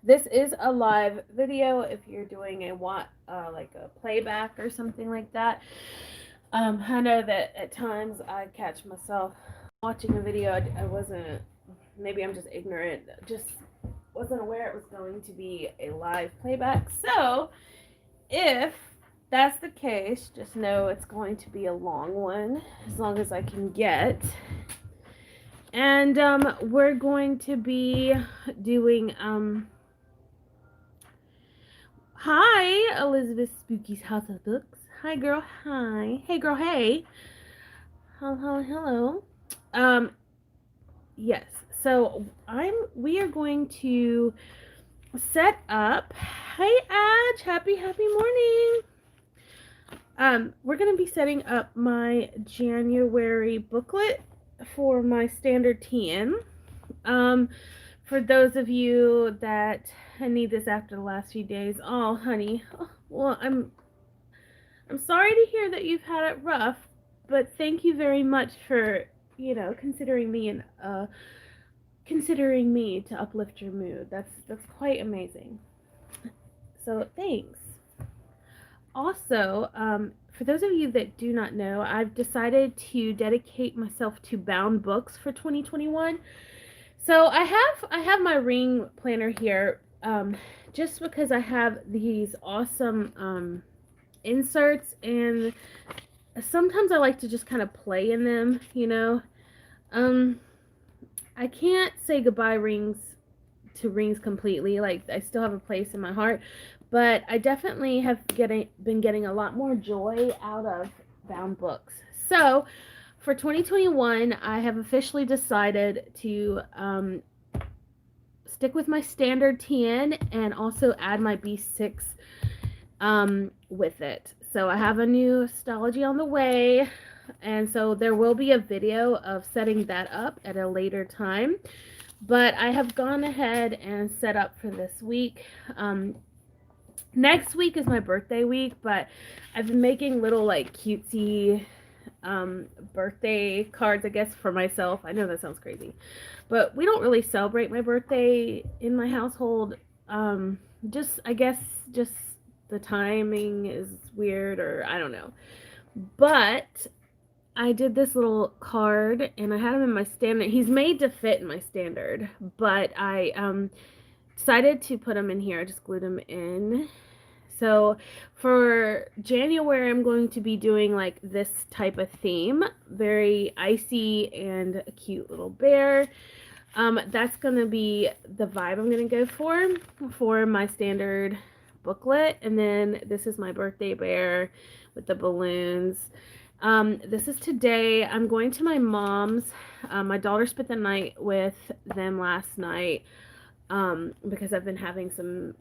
This is a live video. If you're doing like a playback or something like that, I know that at times I catch myself watching a video. I wasn't. Maybe I'm just ignorant. Just wasn't aware it was going to be a live playback. So if that's the case, just know it's going to be a long one, as long as I can get. And we're going to be doing hi, Elizabeth Spooky's House of Books. Hi, girl. Hi. Hey, girl. Hey. Hello. Hello. Um. Yes. So We are going to set up. Hey, Adge. Happy morning. We're gonna be setting up my January booklet for my standard TN. Um, for those of you that need this after the last few days, oh, honey. Well, I'm sorry to hear that you've had it rough, but thank you very much for, considering me and considering me to uplift your mood. That's quite amazing. So, thanks. Also, for those of you that do not know, I've decided to dedicate myself to bound books for 2021. So I have my ring planner here, just because I have these awesome inserts, and sometimes I like to just kind of play in them. Um, I can't say goodbye rings completely. Like, I still have a place in my heart, but I definitely have been getting a lot more joy out of bound books. So for 2021, I have officially decided to stick with my standard TN and also add my B6 with it. So I have a new astrology on the way, and so there will be a video of setting that up at a later time. But I have gone ahead and set up for this week. Next week is my birthday week, but I've been making little like cutesy birthday cards, I guess, for myself. I know that sounds crazy, but we don't really celebrate my birthday in my household. Just, I guess, just the timing is weird, or I don't know. But I did this little card and I had him in my standard. He's made to fit in my standard, but I decided to put him in here. I just glued him in. So for January, I'm going to be doing like this type of theme, very icy and a cute little bear. That's going to be the vibe I'm going to go for my standard booklet. And then this is my birthday bear with the balloons. This is today. I'm going to my mom's. My daughter spent the night with them last night, because I've been having some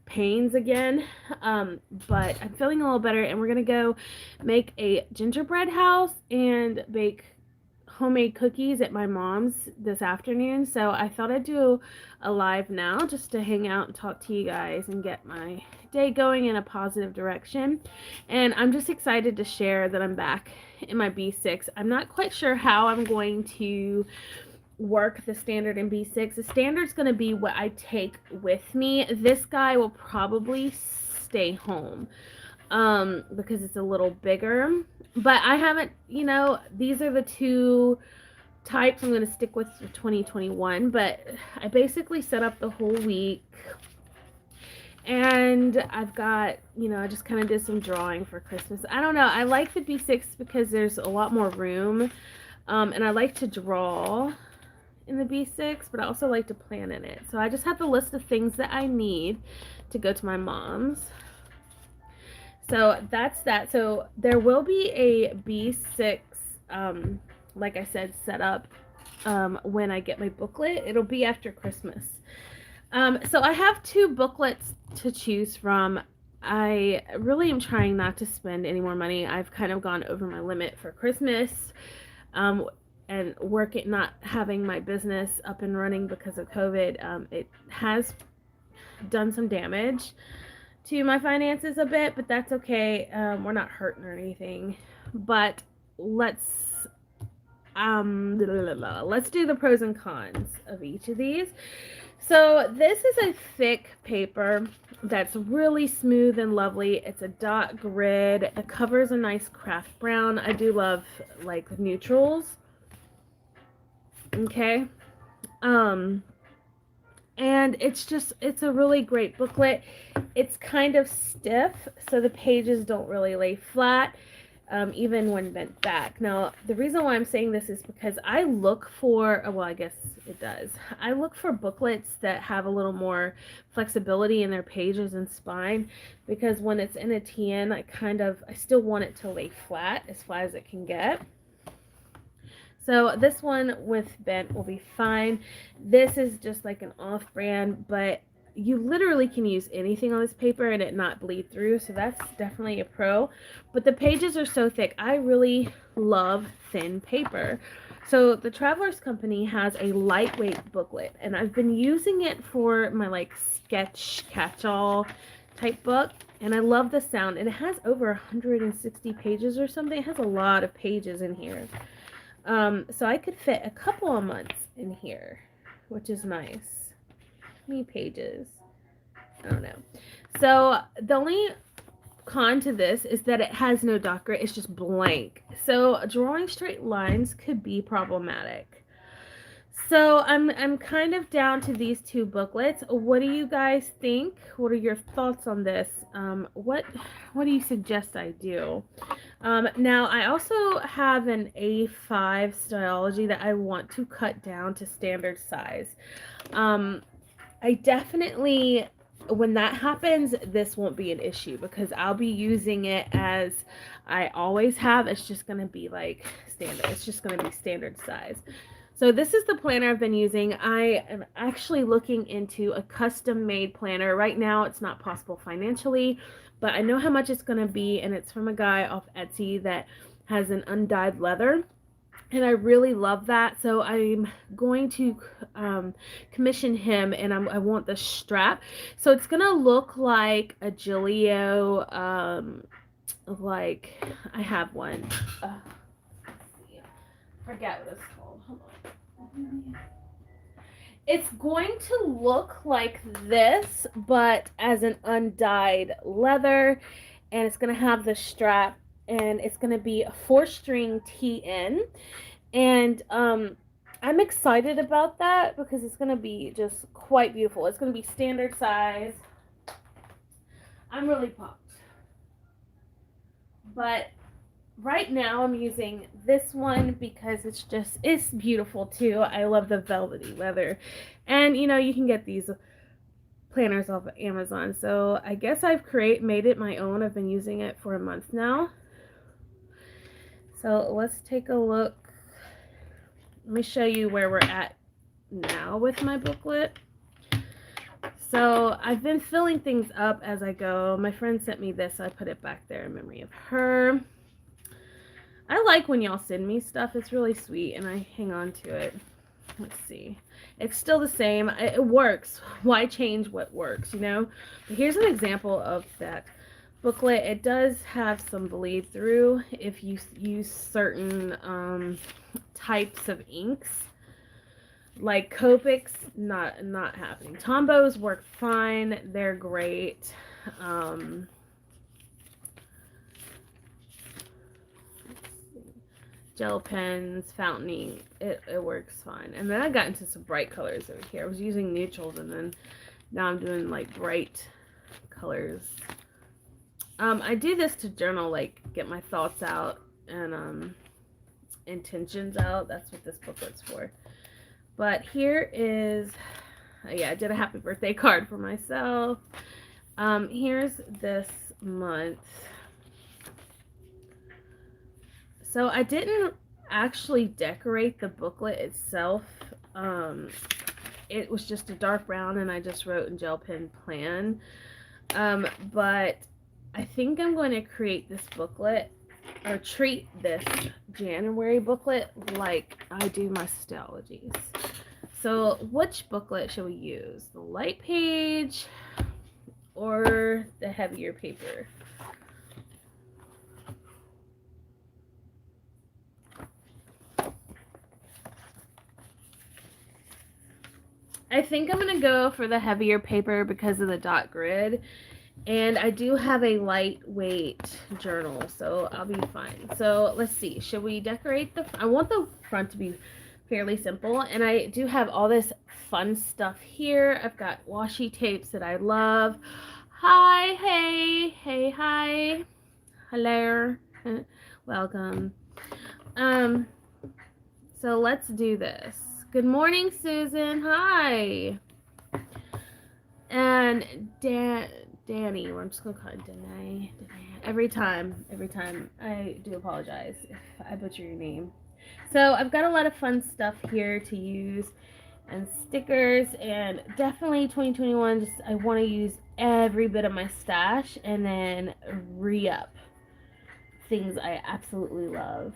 pains again. But I'm feeling a little better, and we're gonna go make a gingerbread house and bake homemade cookies at my mom's this afternoon. So I thought I'd do a live now just to hang out and talk to you guys and get my day going in a positive direction. And I'm just excited to share that I'm back in my B6. I'm not quite sure how I'm going to work the standard in B6. The standard's going to be what I take with me. This guy will probably stay home because it's a little bigger. But I haven't, these are the two types I'm going to stick with for 2021. But I basically set up the whole week. And I've got, I just kind of did some drawing for Christmas. I don't know. I like the B6 because there's a lot more room. And I like to draw in the B6, but I also like to plan in it. So I just have the list of things that I need to go to my mom's. So that's that. So there will be a B6, like I said, set up when I get my booklet. It'll be after Christmas. So I have two booklets to choose from. I really am trying not to spend any more money. I've kind of gone over my limit for Christmas. And not having my business up and running because of COVID, it has done some damage to my finances a bit, but that's okay. We're not hurting or anything. But let's do the pros and cons of each of these. So this is a thick paper that's really smooth and lovely. It's a dot grid. The cover is a nice craft brown. I do love like neutrals. Okay. Um, and it's a really great booklet. It's kind of stiff, so the pages don't really lay flat, even when bent back. Now, the reason why I'm saying this is because I look for, well, I guess it does. I look for booklets that have a little more flexibility in their pages and spine, because when it's in a TN, I still want it to lay flat as it can get. So this one with bent will be fine. This is just like an off-brand, but you literally can use anything on this paper and it not bleed through, so that's definitely a pro. But the pages are so thick. I really love thin paper. So the Travelers Company has a lightweight booklet, and I've been using it for my like sketch catch-all type book, and I love the sound. And it has over 160 pages or something. It has a lot of pages in here. So I could fit a couple of months in here, which is nice. How many pages? I don't know. So the only con to this is that it has no dot grid. It's just blank. So drawing straight lines could be problematic. So I'm kind of down to these two booklets. What do you guys think? What are your thoughts on this? What do you suggest I do? Now I also have an A5 Styology that I want to cut down to standard size. I definitely, when that happens, this won't be an issue because I'll be using it as I always have. It's just going to be like standard. It's just going to be standard size. So this is the planner I've been using. I am actually looking into a custom-made planner. Right now it's not possible financially, but I know how much it's going to be, and it's from a guy off Etsy that has an undyed leather. And I really love that, so I'm going to commission him, and I want the strap. So it's going to look like a Gillio, like, I have one. I forget what it's called. Hold on. It's going to look like this, but as an undyed leather, and it's going to have the strap, and it's going to be a 4-string TN, and I'm excited about that because it's going to be just quite beautiful. It's going to be standard size. I'm really pumped. But right now I'm using this one because it's beautiful too. I love the velvety leather. And you know, you can get these planners off of Amazon. So I guess I've made it my own. I've been using it for a month now. So let's take a look. Let me show you where we're at now with my booklet. So I've been filling things up as I go. My friend sent me this, so I put it back there in memory of her. I like when y'all send me stuff. It's really sweet, and I hang on to it. Let's see. It's still the same. It works. Why change what works, you know? But here's an example of that booklet. It does have some bleed through if you use certain types of inks. Like Copics, not happening. Tombows work fine. They're great. Gel pens, fountain ink, it works fine. And then I got into some bright colors over here. I was using neutrals, and then now I'm doing like bright colors. I do this to journal, like get my thoughts out and intentions out. That's what this booklet's for. But here is, yeah, I did a happy birthday card for myself. Here's this month. So I didn't actually decorate the booklet itself. It was just a dark brown, and I just wrote in gel pen plan. But I think I'm going to create this booklet, or treat this January booklet like I do my Styologies. So which booklet should we use? The light page or the heavier paper? I think I'm gonna go for the heavier paper because of the dot grid. And I do have a lightweight journal, so I'll be fine. So let's see. Should we decorate I want the front to be fairly simple. And I do have all this fun stuff here. I've got washi tapes that I love. Hi, hi. Hello. Welcome. Um, so let's do this. Good morning, Susan. Hi. And Danny, or I'm just gonna call it Danae. Every time, I do apologize if I butcher your name. So I've got a lot of fun stuff here to use, and stickers, and definitely 2021. Just I want to use every bit of my stash, and then re-up things I absolutely love.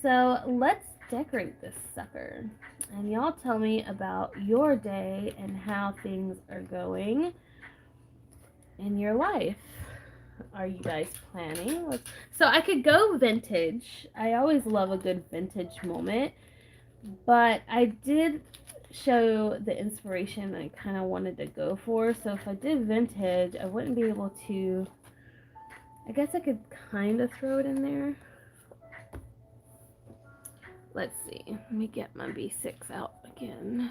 So let's decorate this sucker, and y'all tell me about your day and how things are going in your life. Are you guys planning? So I could go vintage. I always love a good vintage moment, but I did show the inspiration I kind of wanted to go for. So if I did vintage, I wouldn't be able to. I guess I could kind of throw it in there. Let's see. Let me get my B6 out again.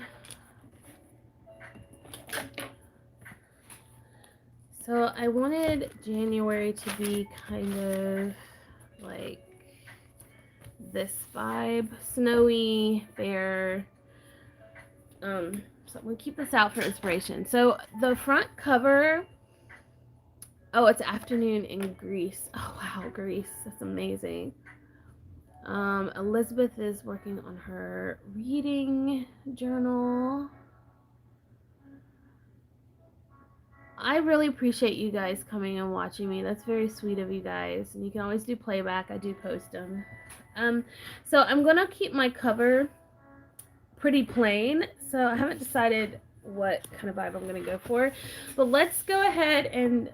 So I wanted January to be kind of like this vibe, snowy, fair. So I'm gonna keep this out for inspiration. So the front cover, oh, it's afternoon in Greece. Oh wow, Greece, that's amazing. Elizabeth is working on her reading journal. I really appreciate you guys coming and watching me. That's very sweet of you guys. And you can always do playback. I do post them. So I'm going to keep my cover pretty plain. So I haven't decided what kind of vibe I'm going to go for. But let's go ahead and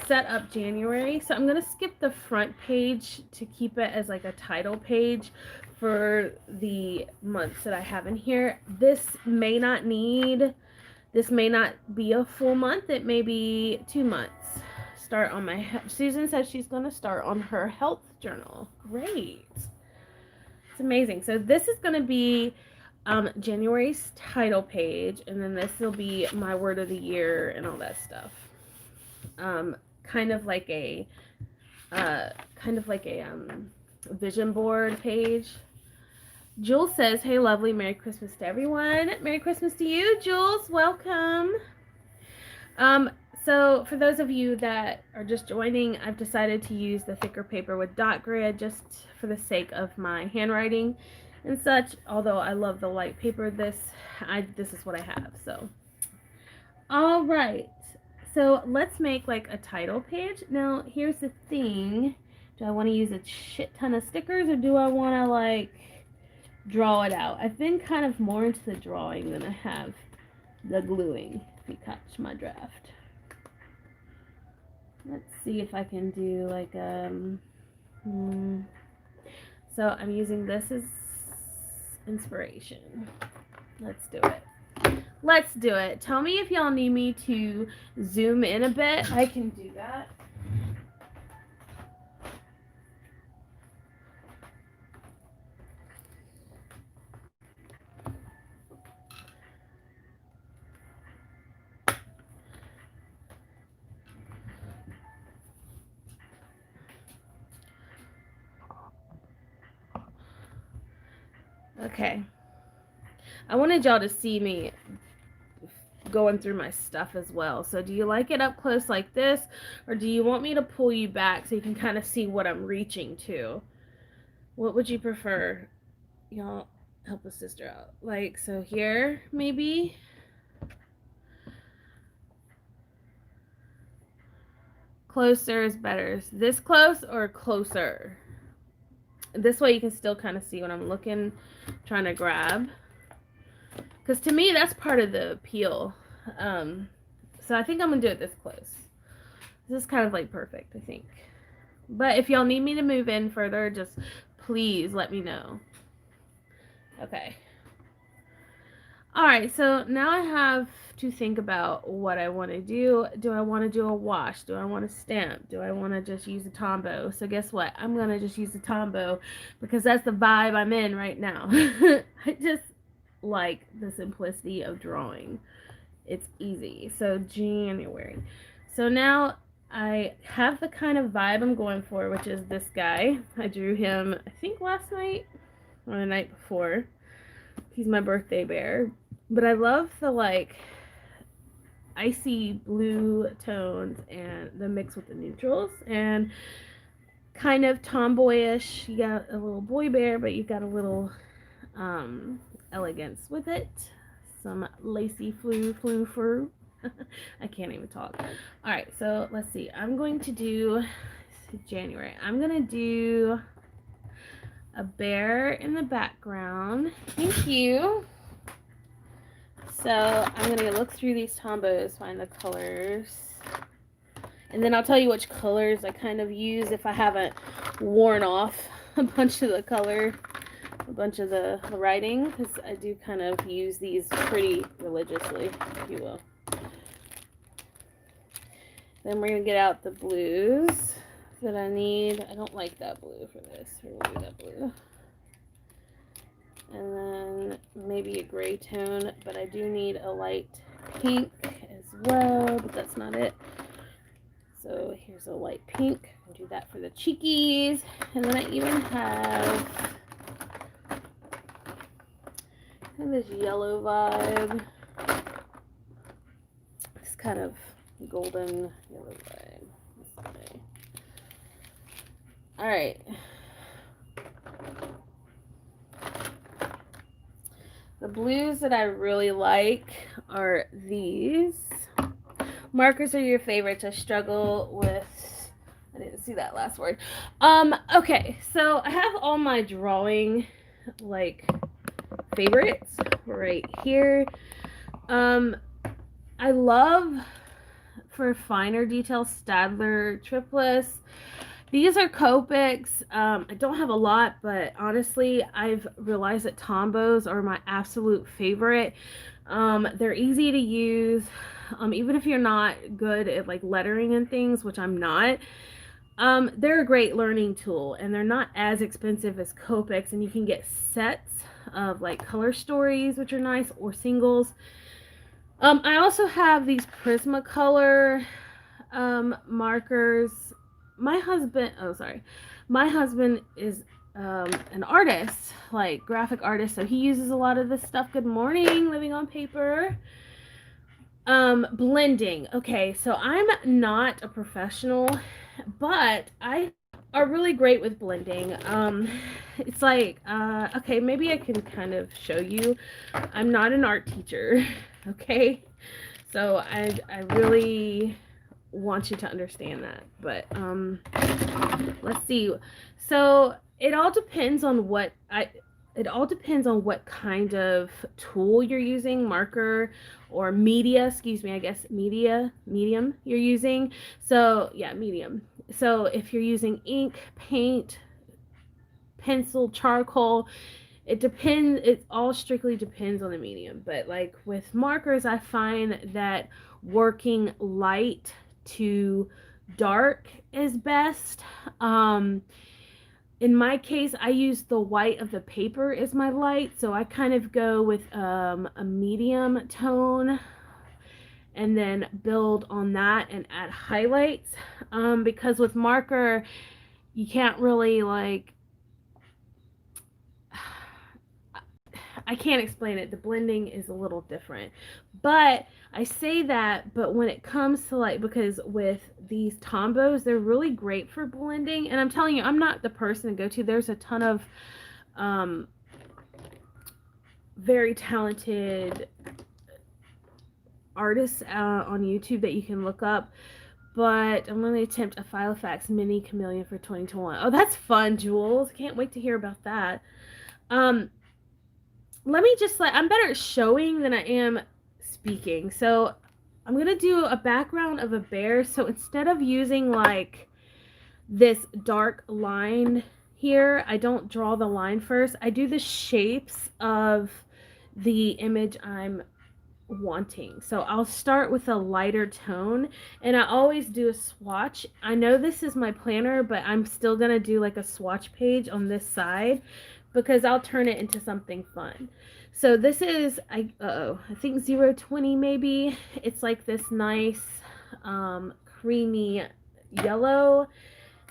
set up January. So I'm going to skip the front page to keep it as like a title page for the months that I have in here. This may not be a full month. It may be 2 months. Start on my Susan says she's going to start on her health journal. Great. It's amazing. So this is going to be January's title page, and then this will be my word of the year and all that stuff. Kind of like a vision board page. Jules says, hey, lovely, Merry Christmas to everyone. Merry Christmas to you, Jules. Welcome. So for those of you that are just joining, I've decided to use the thicker paper with dot grid just for the sake of my handwriting and such. Although I love the light paper, this is what I have. So, all right. So let's make like a title page. Now, here's the thing. Do I want to use a shit ton of stickers, or do I want to like draw it out? I've been kind of more into the drawing than I have the gluing, if you catch my draft. Let's see if I can do like so I'm using this as inspiration. Let's do it. Tell me if y'all need me to zoom in a bit. I can do that. Okay. I wanted y'all to see me going through my stuff as well. So do you like it up close like this, or do you want me to pull you back so you can kind of see what I'm reaching to? What would you prefer? Y'all help a sister out. Like, so here, maybe? Closer is better. Is this close or closer? This way you can still kind of see what I'm trying to grab. Because to me, that's part of the appeal. So I think I'm going to do it this close. This is kind of like perfect, I think. But if y'all need me to move in further, just please let me know. Okay. All right, so now I have to think about what I want to do. Do I want to do a wash? Do I want to stamp? Do I want to just use a Tombow? So guess what? I'm going to just use the Tombow because that's the vibe I'm in right now. I just like the simplicity of drawing. It's easy. So January. So now I have the kind of vibe I'm going for, which is this guy. I drew him, I think last night or the night before. He's my birthday bear. But I love the like icy blue tones and the mix with the neutrals and kind of tomboyish. You got a little boy bear, but you got a little elegance with it. Some lacy flu fur. I can't even talk. All right, so let's see. I'm going to do January. I'm going to do a bear in the background. Thank you. So I'm going to look through these Tombows, find the colors. And then I'll tell you which colors I kind of use if I haven't worn off a bunch of the color, a bunch of the writing, because I do kind of use these pretty religiously, if you will. Then we're going to get out the blues that I need. I don't like that blue for this. We're going to do that blue. And then maybe a gray tone, but I do need a light pink as well, but that's not it. So here's a light pink. I'll do that for the cheekies. And then I even have kind of this yellow vibe. This kind of golden yellow vibe. All right. The blues that I really like are these. Markers are your favorites. I struggle with, I didn't see that last word. Okay, so I have all my drawing, like, favorites right here. I love, for finer details, Staedtler Triplus. These are Copics. I don't have a lot, but honestly, I've realized that Tombows are my absolute favorite. They're easy to use. Even if you're not good at like lettering and things, which I'm not, they're a great learning tool, and they're not as expensive as Copics, and you can get sets of like color stories, which are nice, or singles. I also have these Prismacolor markers. My husband is an artist, like graphic artist, so he uses a lot of this stuff. Good morning, living on paper. Blending. Okay, so I'm not a professional, but I are really great with blending. It's like, okay, maybe I can kind of show you. I'm not an art teacher, okay? So I really want you to understand that. But let's see. So it all depends on what kind of tool you're using, marker or media, excuse me, I guess medium you're using. So yeah, medium. So if you're using ink, paint, pencil, charcoal, it all strictly depends on the medium. But like with markers, I find that working light to dark is best. In my case, I use the white of the paper as my light, so I kind of go with a medium tone and then build on that and add highlights, because with marker you can't really like, I can't explain it. The blending is a little different. But I say that, but when it comes to like, because with these Tombows, they're really great for blending. And I'm telling you, I'm not the person to go to. There's a ton of very talented artists on YouTube that you can look up. But I'm going to attempt a Filofax Mini Chameleon for 2021. Oh, that's fun, Jules. Can't wait to hear about that. Let me just like, I'm better at showing than I am speaking. So I'm going to do a background of a bear. So instead of using like this dark line here, I don't draw the line first. I do the shapes of the image I'm wanting. So I'll start with a lighter tone, and I always do a swatch. I know this is my planner, but I'm still gonna do like a swatch page on this side because I'll turn it into something fun. So this is I think 020 maybe. It's like this nice creamy yellow,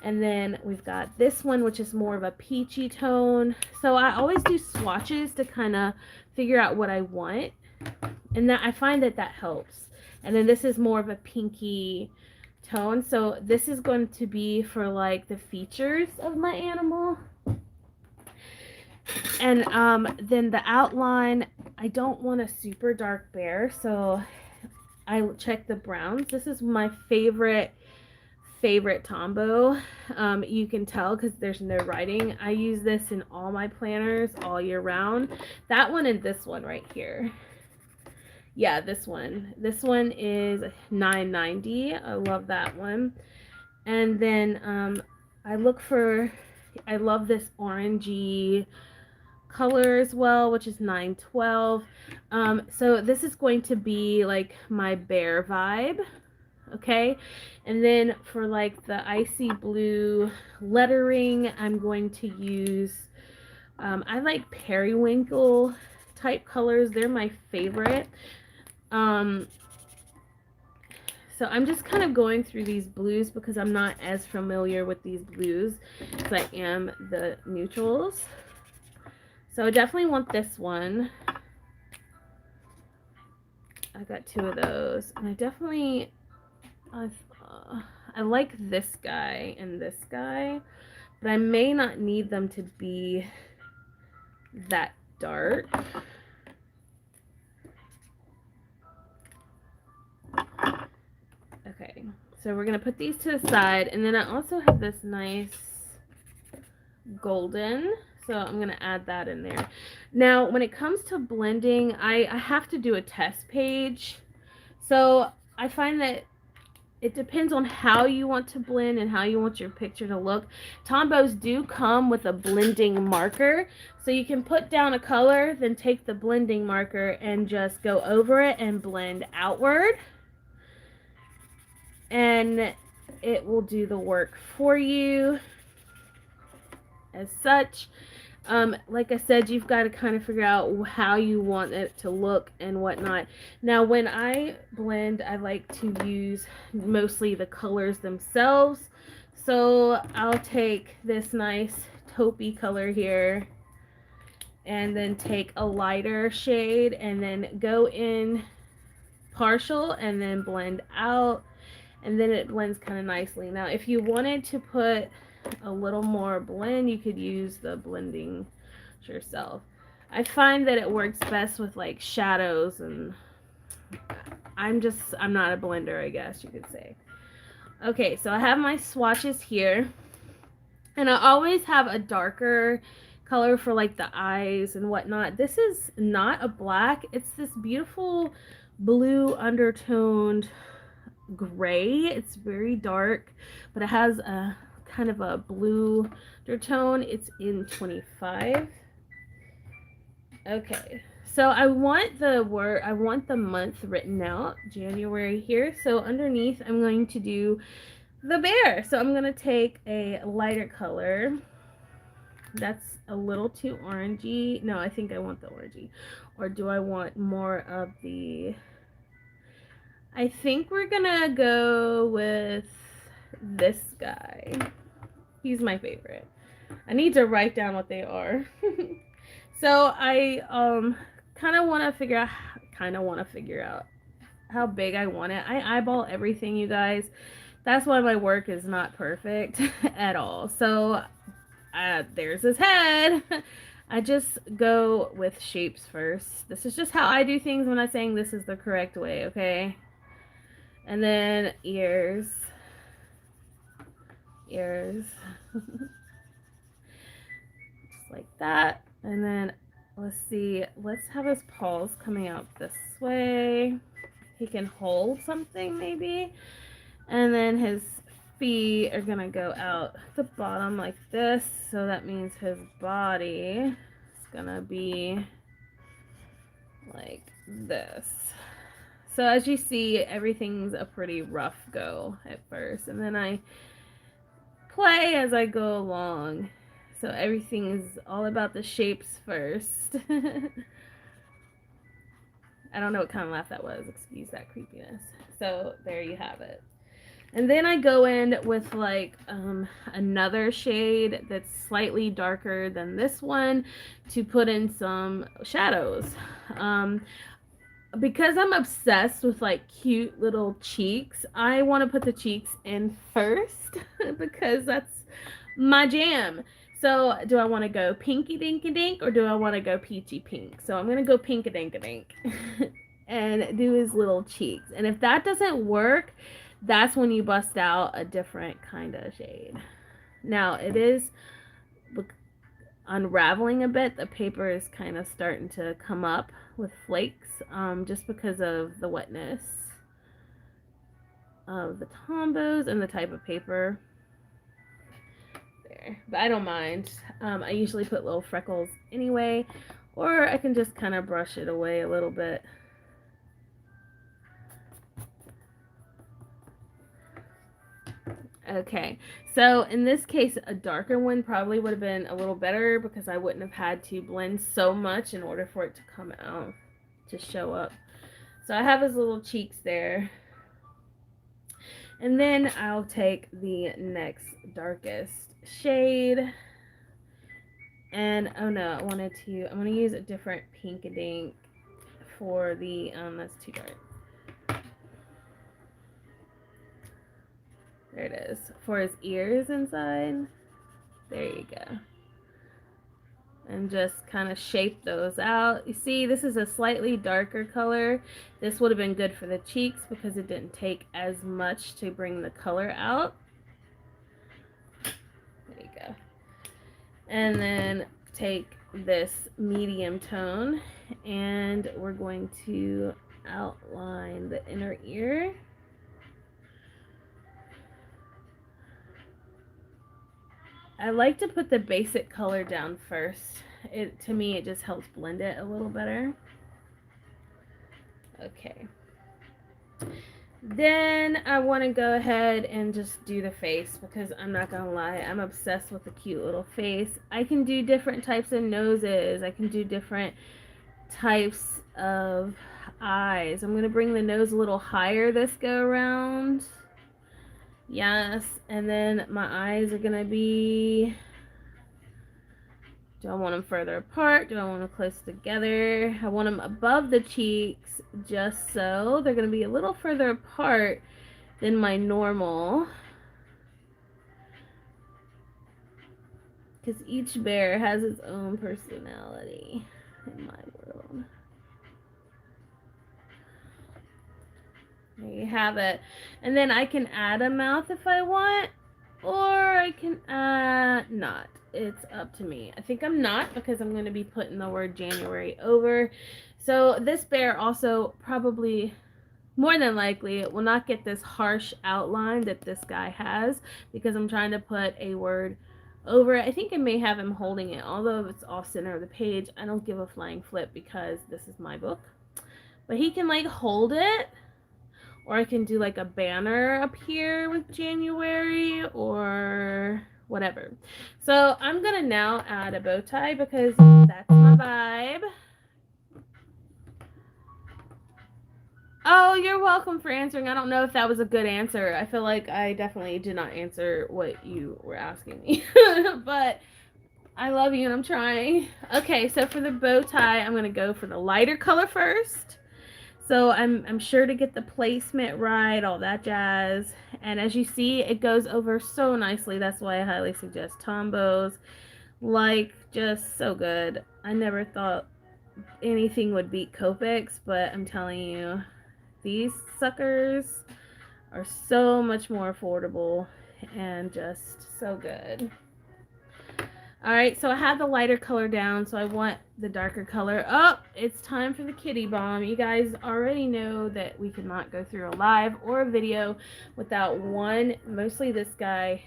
and then we've got this one, which is more of a peachy tone. So I always do swatches to kind of figure out what I want. And that I find that that helps. And then this is more of a pinky tone. So this is going to be for like the features of my animal. And then the outline, I don't want a super dark bear, so I check the browns. This is my favorite Tombow. You can tell because there's no writing. I use this in all my planners all year round. That one and this one right here. Yeah, this one. This one is $9.90. I love that one. And then I love this orangey color as well, which is $9.12. So this is going to be like my bear vibe. Okay, and then for like the icy blue lettering, I'm going to use I like periwinkle type colors. They're my favorite. So I'm just kind of going through these blues because I'm not as familiar with these blues as I am the neutrals. So I definitely want this one. I got 2 of those, and I definitely I like this guy and this guy, but I may not need them to be that dark. Okay, so we're gonna put these to the side, and then I also have this nice golden, so I'm gonna add that in there. Now when it comes to blending, I have to do a test page. So I find that it depends on how you want to blend and how you want your picture to look. Tombows do come with a blending marker, so you can put down a color, then take the blending marker and just go over it and blend outward, and it will do the work for you as such. Like I said, you've got to kind of figure out how you want it to look and whatnot. Now, when I blend, I like to use mostly the colors themselves. So I'll take this nice taupey color here and then take a lighter shade and then go in partial and then blend out, and then it blends kind of nicely. Now, if you wanted to put a little more blend, you could use the blending yourself. I find that it works best with like shadows, and I'm not a blender, I guess you could say. Okay, so I have my swatches here, and I always have a darker color for like the eyes and whatnot. This is not a black, it's this beautiful blue undertoned gray. It's very dark, but it has a kind of a blue undertone. It's in 25. Okay, so I want the month written out, January here. So underneath, I'm going to do the bear. So I'm going to take a lighter color. That's a little too orangey. No, I think I want the orangey. Or do I want more of the... I think we're gonna go with this guy. He's my favorite. I need to write down what they are. So I kind of want to figure out how big I want it. I eyeball everything, you guys. That's why my work is not perfect at all. So there's his head. I just go with shapes first. This is just how I do things when I'm saying this is the correct way, okay? And then ears. Just like that. And then let's see, let's have his paws coming out this way. He can hold something maybe. And then his feet are gonna go out the bottom like this. So that means his body is gonna be like this. So as you see, everything's a pretty rough go at first, and then I play as I go along. So everything is all about the shapes first. I don't know what kind of laugh that was. Excuse that creepiness. So there you have it. And then I go in with like another shade that's slightly darker than this one to put in some shadows. Because I'm obsessed with like cute little cheeks, I want to put the cheeks in first because that's my jam. So do I want to go pinky dinky dink or do I want to go peachy pink? So I'm gonna go pinky dinky dink and do his little cheeks. And if that doesn't work, that's when you bust out a different kind of shade. Now it is unraveling a bit. The paper is kind of starting to come up with flakes just because of the wetness of the Tombows and the type of paper. There, but I don't mind. I usually put little freckles anyway, or I can just kind of brush it away a little bit. Okay, so in this case, a darker one probably would have been a little better because I wouldn't have had to blend so much in order for it to come out, to show up. So I have his little cheeks there. And then I'll take the next darkest shade. And, oh no, I'm going to use a different Pinkadink for the, that's too dark. There it is. For his ears inside. There you go. And just kind of shape those out. You see, this is a slightly darker color. This would have been good for the cheeks because it didn't take as much to bring the color out. There you go. And then take this medium tone and we're going to outline the inner ear. I like to put the basic color down first. To me, it just helps blend it a little better. Okay. Then I want to go ahead and just do the face because I'm not going to lie, I'm obsessed with the cute little face. I can do different types of noses. I can do different types of eyes. I'm going to bring the nose a little higher this go around. Yes, and then my eyes are going to be, do I want them further apart? Do I want them close together? I want them above the cheeks just so they're going to be a little further apart than my normal. Because each bear has its own personality in my world. There you have it. And then I can add a mouth if I want, or I can add not. It's up to me. I think I'm not because I'm going to be putting the word January over. So this bear also probably, more than likely, will not get this harsh outline that this guy has because I'm trying to put a word over it. I think I may have him holding it, although it's off center of the page. I don't give a flying flip because this is my book. But he can like hold it. Or I can do like a banner up here with January or whatever. So I'm going to now add a bow tie because that's my vibe. Oh, you're welcome for answering. I don't know if that was a good answer. I feel like I definitely did not answer what you were asking me. But I love you and I'm trying. Okay, so for the bow tie, I'm going to go for the lighter color first. So I'm sure to get the placement right, all that jazz. And as you see, it goes over so nicely. That's why I highly suggest Tombows. Like, just so good. I never thought anything would beat Copics, but I'm telling you, these suckers are so much more affordable and just so good. Alright, so I have the lighter color down, so I want the darker color. Oh, it's time for the kitty bomb. You guys already know that we cannot go through a live or a video without one, mostly this guy,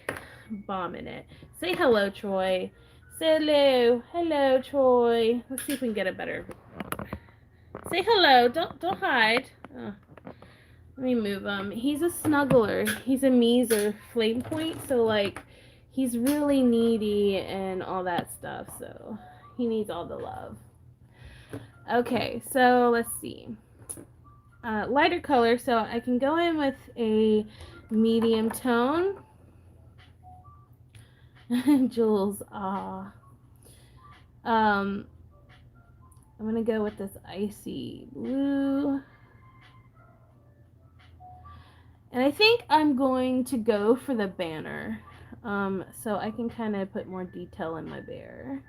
bombing it. Say hello, Troy. Say hello. Hello, Troy. Let's see if we can get a better. Say hello. Don't hide. Oh, let me move him. He's a snuggler. He's a Meezer flame point, so like he's really needy and all that stuff. So he needs all the love. Okay, so let's see. Lighter color, so I can go in with a medium tone. Jules, ah. I'm gonna go with this icy blue. And I think I'm going to go for the banner. So I can kind of put more detail in my bear.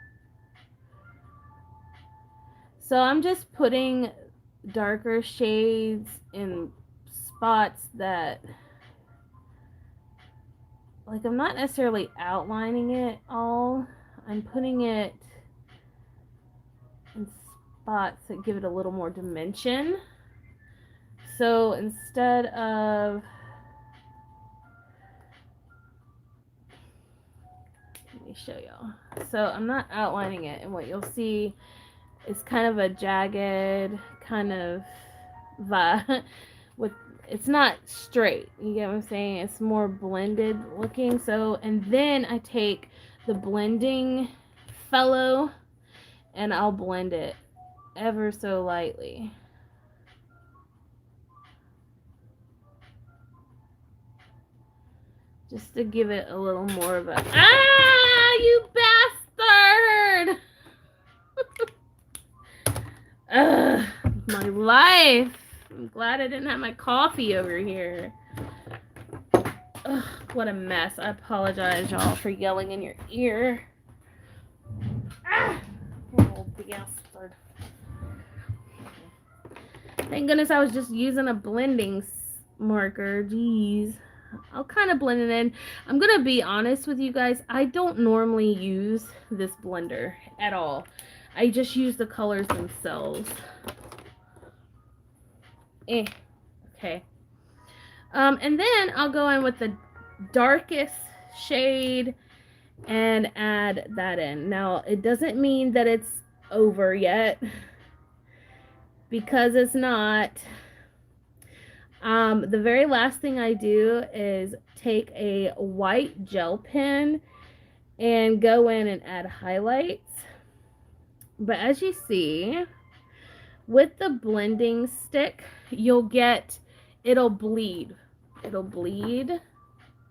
So I'm just putting darker shades in spots that, like, I'm not necessarily outlining it all. I'm putting it in spots that give it a little more dimension. So instead of, let me show y'all. So I'm not outlining it, and what you'll see is kind of a jagged kind of vibe with, it's not straight, you get what I'm saying? It's more blended looking. So, and then I take the blending fellow and I'll blend it ever so lightly. Just to give it a little more of a, you bastard! Ugh, my life. I'm glad I didn't have my coffee over here. Ugh, what a mess. I apologize, y'all, for yelling in your ear. Ah, poor old bastard. Thank goodness I was just using a blending marker. Jeez. I'll kind of blend it in. I'm going to be honest with you guys. I don't normally use this blender at all. I just use the colors themselves. Okay. And then I'll go in with the darkest shade and add that in. Now, it doesn't mean that it's over yet, because it's not. The very last thing I do is take a white gel pen and go in and add highlights. But as you see, with the blending stick, you'll get, it'll bleed. It'll bleed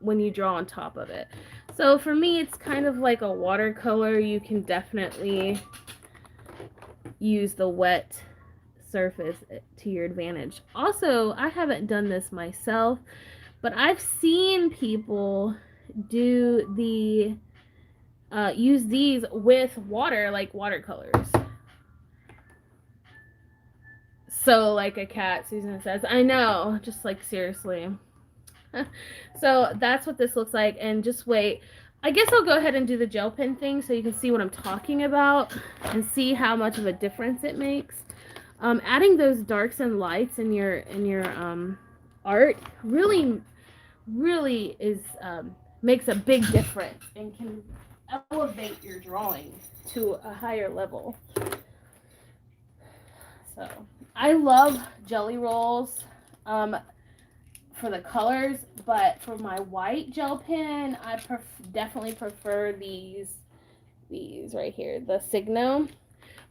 when you draw on top of it. So for me, it's kind of like a watercolor. You can definitely use the wet surface to your advantage. Also, I haven't done this myself, but I've seen people do the use these with water, like watercolors. So like a cat, Susan says. I know, just like seriously. So that's what this looks like, and just wait. I guess I'll go ahead and do the gel pen thing so you can see what I'm talking about and see how much of a difference it makes. Adding those darks and lights in your art really is makes a big difference and can elevate your drawing to a higher level. So I love jelly rolls for the colors, but for my white gel pen, I definitely prefer these right here, the Signo.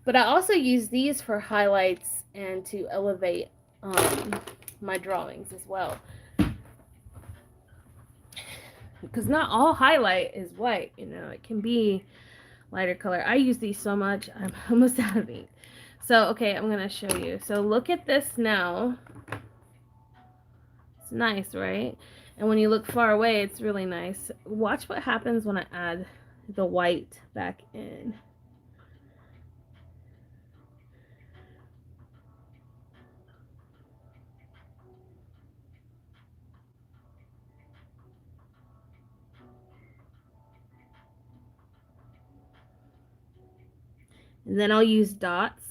But I also use these for highlights and to elevate my drawings as well. Because not all highlight is white, you know, it can be lighter color. I use these so much, I'm almost out of ink. So, okay, I'm going to show you. So look at this now. It's nice, right? And when you look far away, it's really nice. Watch what happens when I add the white back in. And then I'll use dots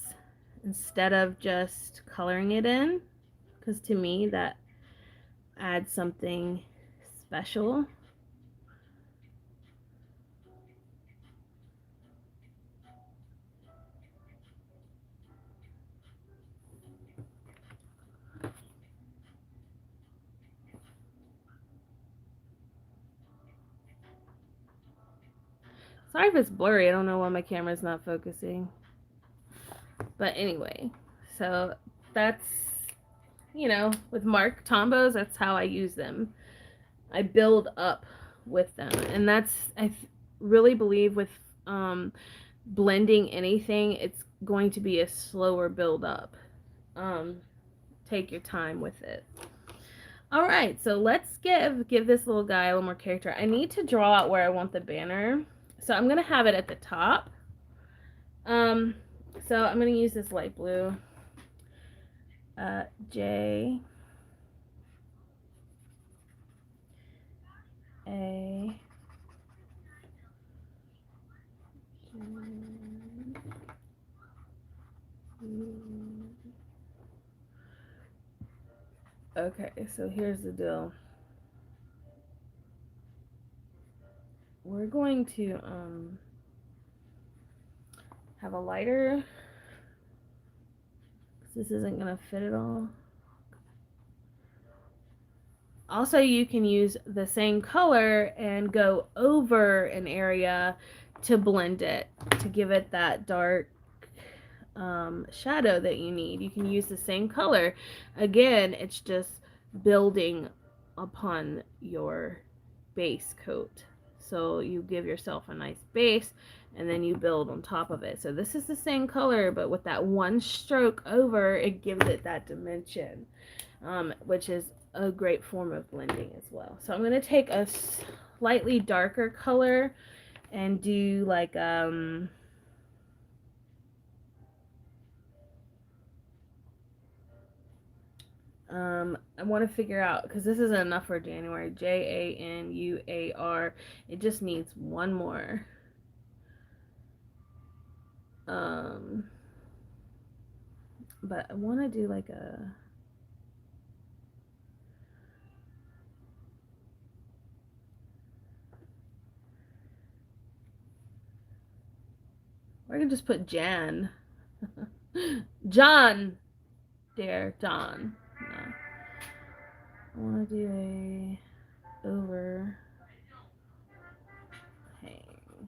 instead of just coloring it in, because to me that adds something special. Sorry if it's blurry. I don't know why my camera's not focusing. But anyway, so that's, you know, with Mark Tombos, that's how I use them. I build up with them. And that's, really believe with blending anything, it's going to be a slower build up. Take your time with it. All right, so let's give this little guy a little more character. I need to draw out where I want the banner. So I'm going to have it at the top. So I'm going to use this light blue. J A Okay, so here's the deal. We're going to have a lighter. This isn't gonna fit at all. Also, you can use the same color and go over an area to blend it, to give it that dark shadow that you need. You can use the same color. Again, it's just building upon your base coat. So you give yourself a nice base and then you build on top of it. So this is the same color, but with that one stroke over, it gives it that dimension, which is a great form of blending as well. So I'm going to take a slightly darker color and do like I want to figure out, because this isn't enough for January. Januar. It just needs one more. But I want to do like a... Or I can just put Jan. John. Dear John. No. I want to do a over hang.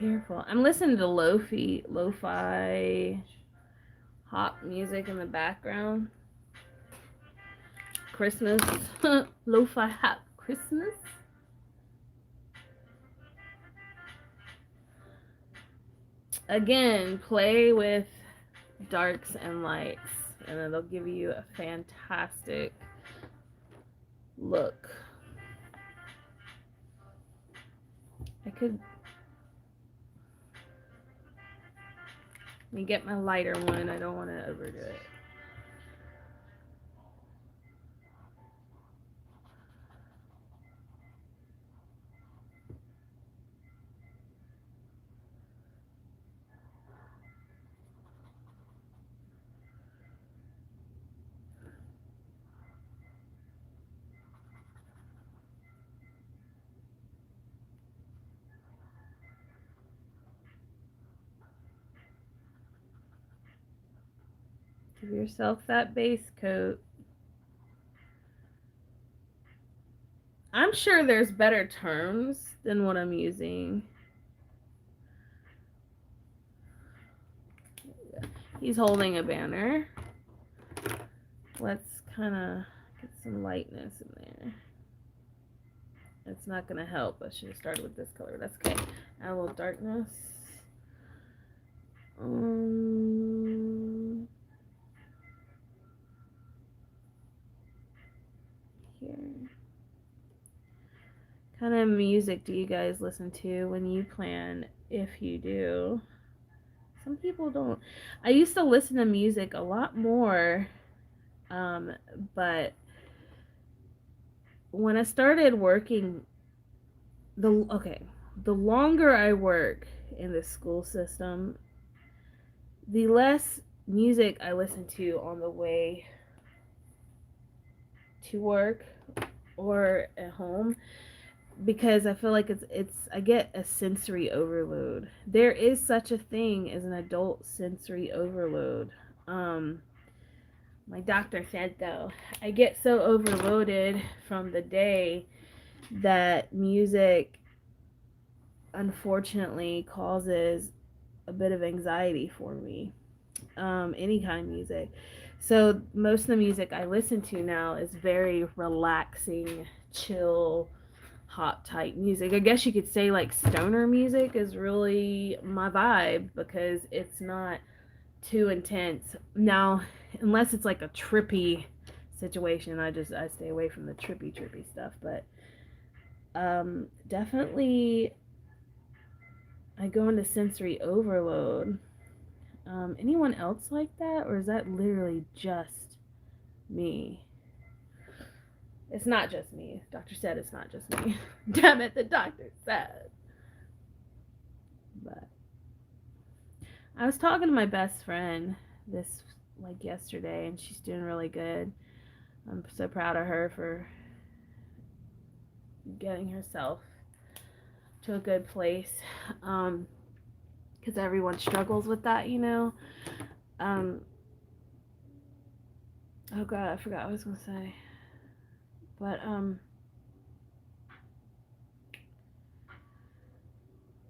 Careful. I'm listening to lo-fi hot music in the background. Christmas. Lo-fi hot Christmas. Again, play with darks and lights, and it'll give you a fantastic look. I could... Let me get my lighter one. I don't want to overdo it. Give yourself that base coat. I'm sure there's better terms than what I'm using. He's holding a banner. Let's kind of get some lightness in there. It's not going to help. I should have started with this color. That's okay. Add a little darkness. Here. What kind of music do you guys listen to when you plan, if you do? Some people don't. I used to listen to music a lot more, but when I started working, the longer I work in the school system, the less music I listen to on the way to work or at home. because I feel like I get a sensory overload. There is such a thing as an adult sensory overload. Um, my doctor said though, I get so overloaded from the day that music unfortunately causes a bit of anxiety for me. Any kind of music. So most of the music I listen to now is very relaxing, chill, hot type music. I guess you could say like stoner music is really my vibe because it's not too intense. Now, unless it's like a trippy situation, I stay away from the trippy stuff, but definitely I go into sensory overload. Anyone else like that, or is that literally just me? It's not just me. Doctor said it's not just me. Damn it, the doctor said. But I was talking to my best friend this like yesterday, and she's doing really good. I'm so proud of her for getting herself to a good place. Because everyone struggles with that, you know. Um, oh god, I forgot what I was gonna say. But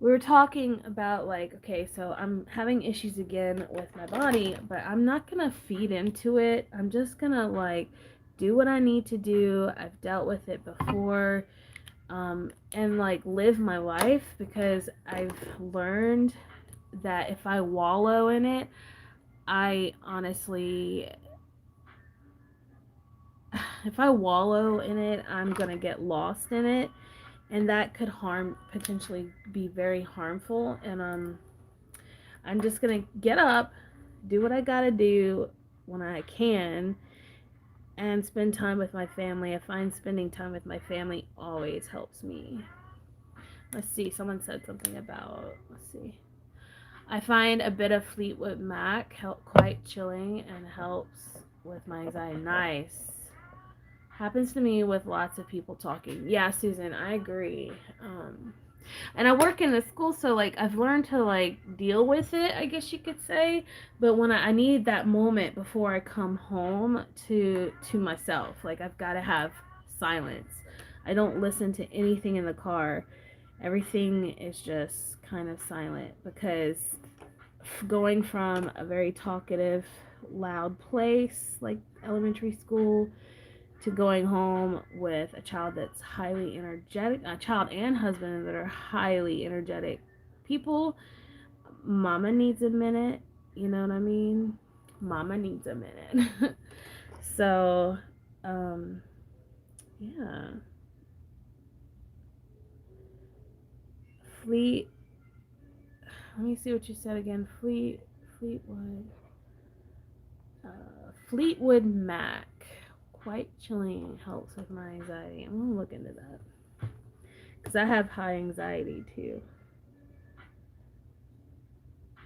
we were talking about like, okay, so I'm having issues again with my body, but I'm not gonna feed into it. I'm just gonna like do what I need to do. I've dealt with it before, and like live my life because I've learned that if I wallow in it, I honestly, if I wallow in it, I'm gonna get lost in it, and that could potentially be very harmful. And I'm just gonna get up, do what I gotta do when I can, and spend time with my family. I find spending time with my family always helps me. Let's see, someone said something about, let's see. I find a bit of Fleetwood Mac quite chilling and helps with my anxiety. Nice. Happens to me with lots of people talking. Yeah, Susan, I agree. And I work in a school, so like I've learned to like deal with it, I guess you could say. But when I need that moment before I come home to myself, like I've got to have silence. I don't listen to anything in the car. Everything is just kind of silent because going from a very talkative, loud place like elementary school to going home with a child that's highly energetic, a child and husband that are highly energetic people, mama needs a minute. You know what I mean? Mama needs a minute. So, um, yeah. Fleet. Let me see what you said again. Fleetwood. Fleetwood Mac. Quite chilling helps with my anxiety. I'm gonna look into that because I have high anxiety too.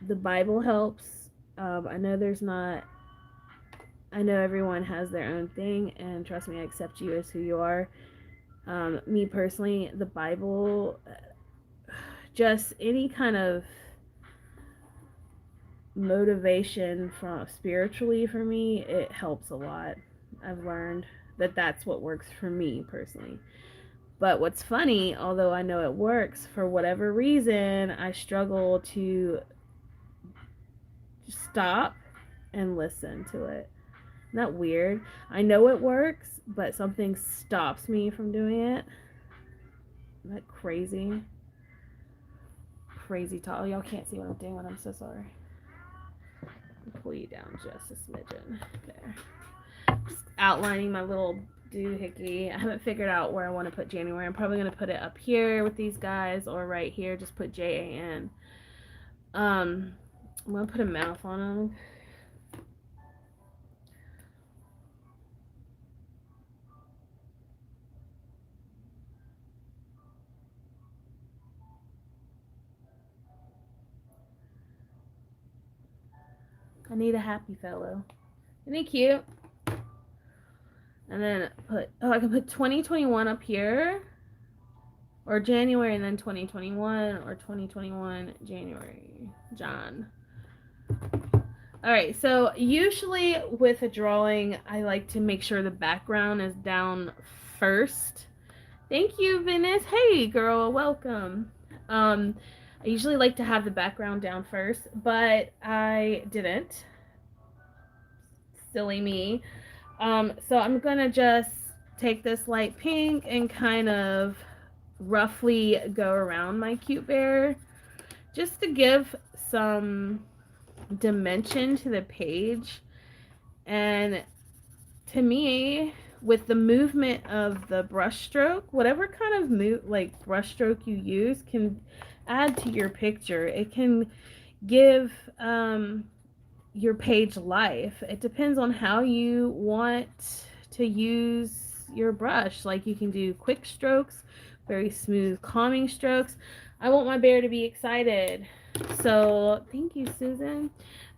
The Bible helps. I know there's not. I know everyone has their own thing, and trust me, I accept you as who you are. Me personally, the Bible, just any kind of motivation from spiritually for me, it helps a lot. I've learned that that's what works for me personally. But what's funny, although I know it works, for whatever reason, I struggle to stop and listen to it. Isn't that weird? I know it works, but something stops me from doing it. Isn't that crazy? Crazy talk. Oh, y'all can't see what I'm doing. I'm so sorry. I'll pull you down just a smidgen. There. Just outlining my little doohickey. I haven't figured out where I want to put January. I'm probably going to put it up here with these guys or right here. Just put Jan. I'm going to put a mouth on them. I need a happy fellow. Isn't he cute? And then I can put 2021 up here. or January and then 2021, or 2021 January, John. All right, so usually with a drawing, I like to make sure the background is down first. Thank you, Venice. Hey, girl, welcome. I usually like to have the background down first, but I didn't. Silly me. So I'm gonna just take this light pink and kind of roughly go around my cute bear just to give some dimension to the page. And to me, with the movement of the brush stroke, whatever kind of brush stroke you use can add to your picture. It can give your page life. It depends on how you want to use your brush. Like, you can do quick strokes, very smooth calming strokes. I want my bear to be excited. So thank you, Susan.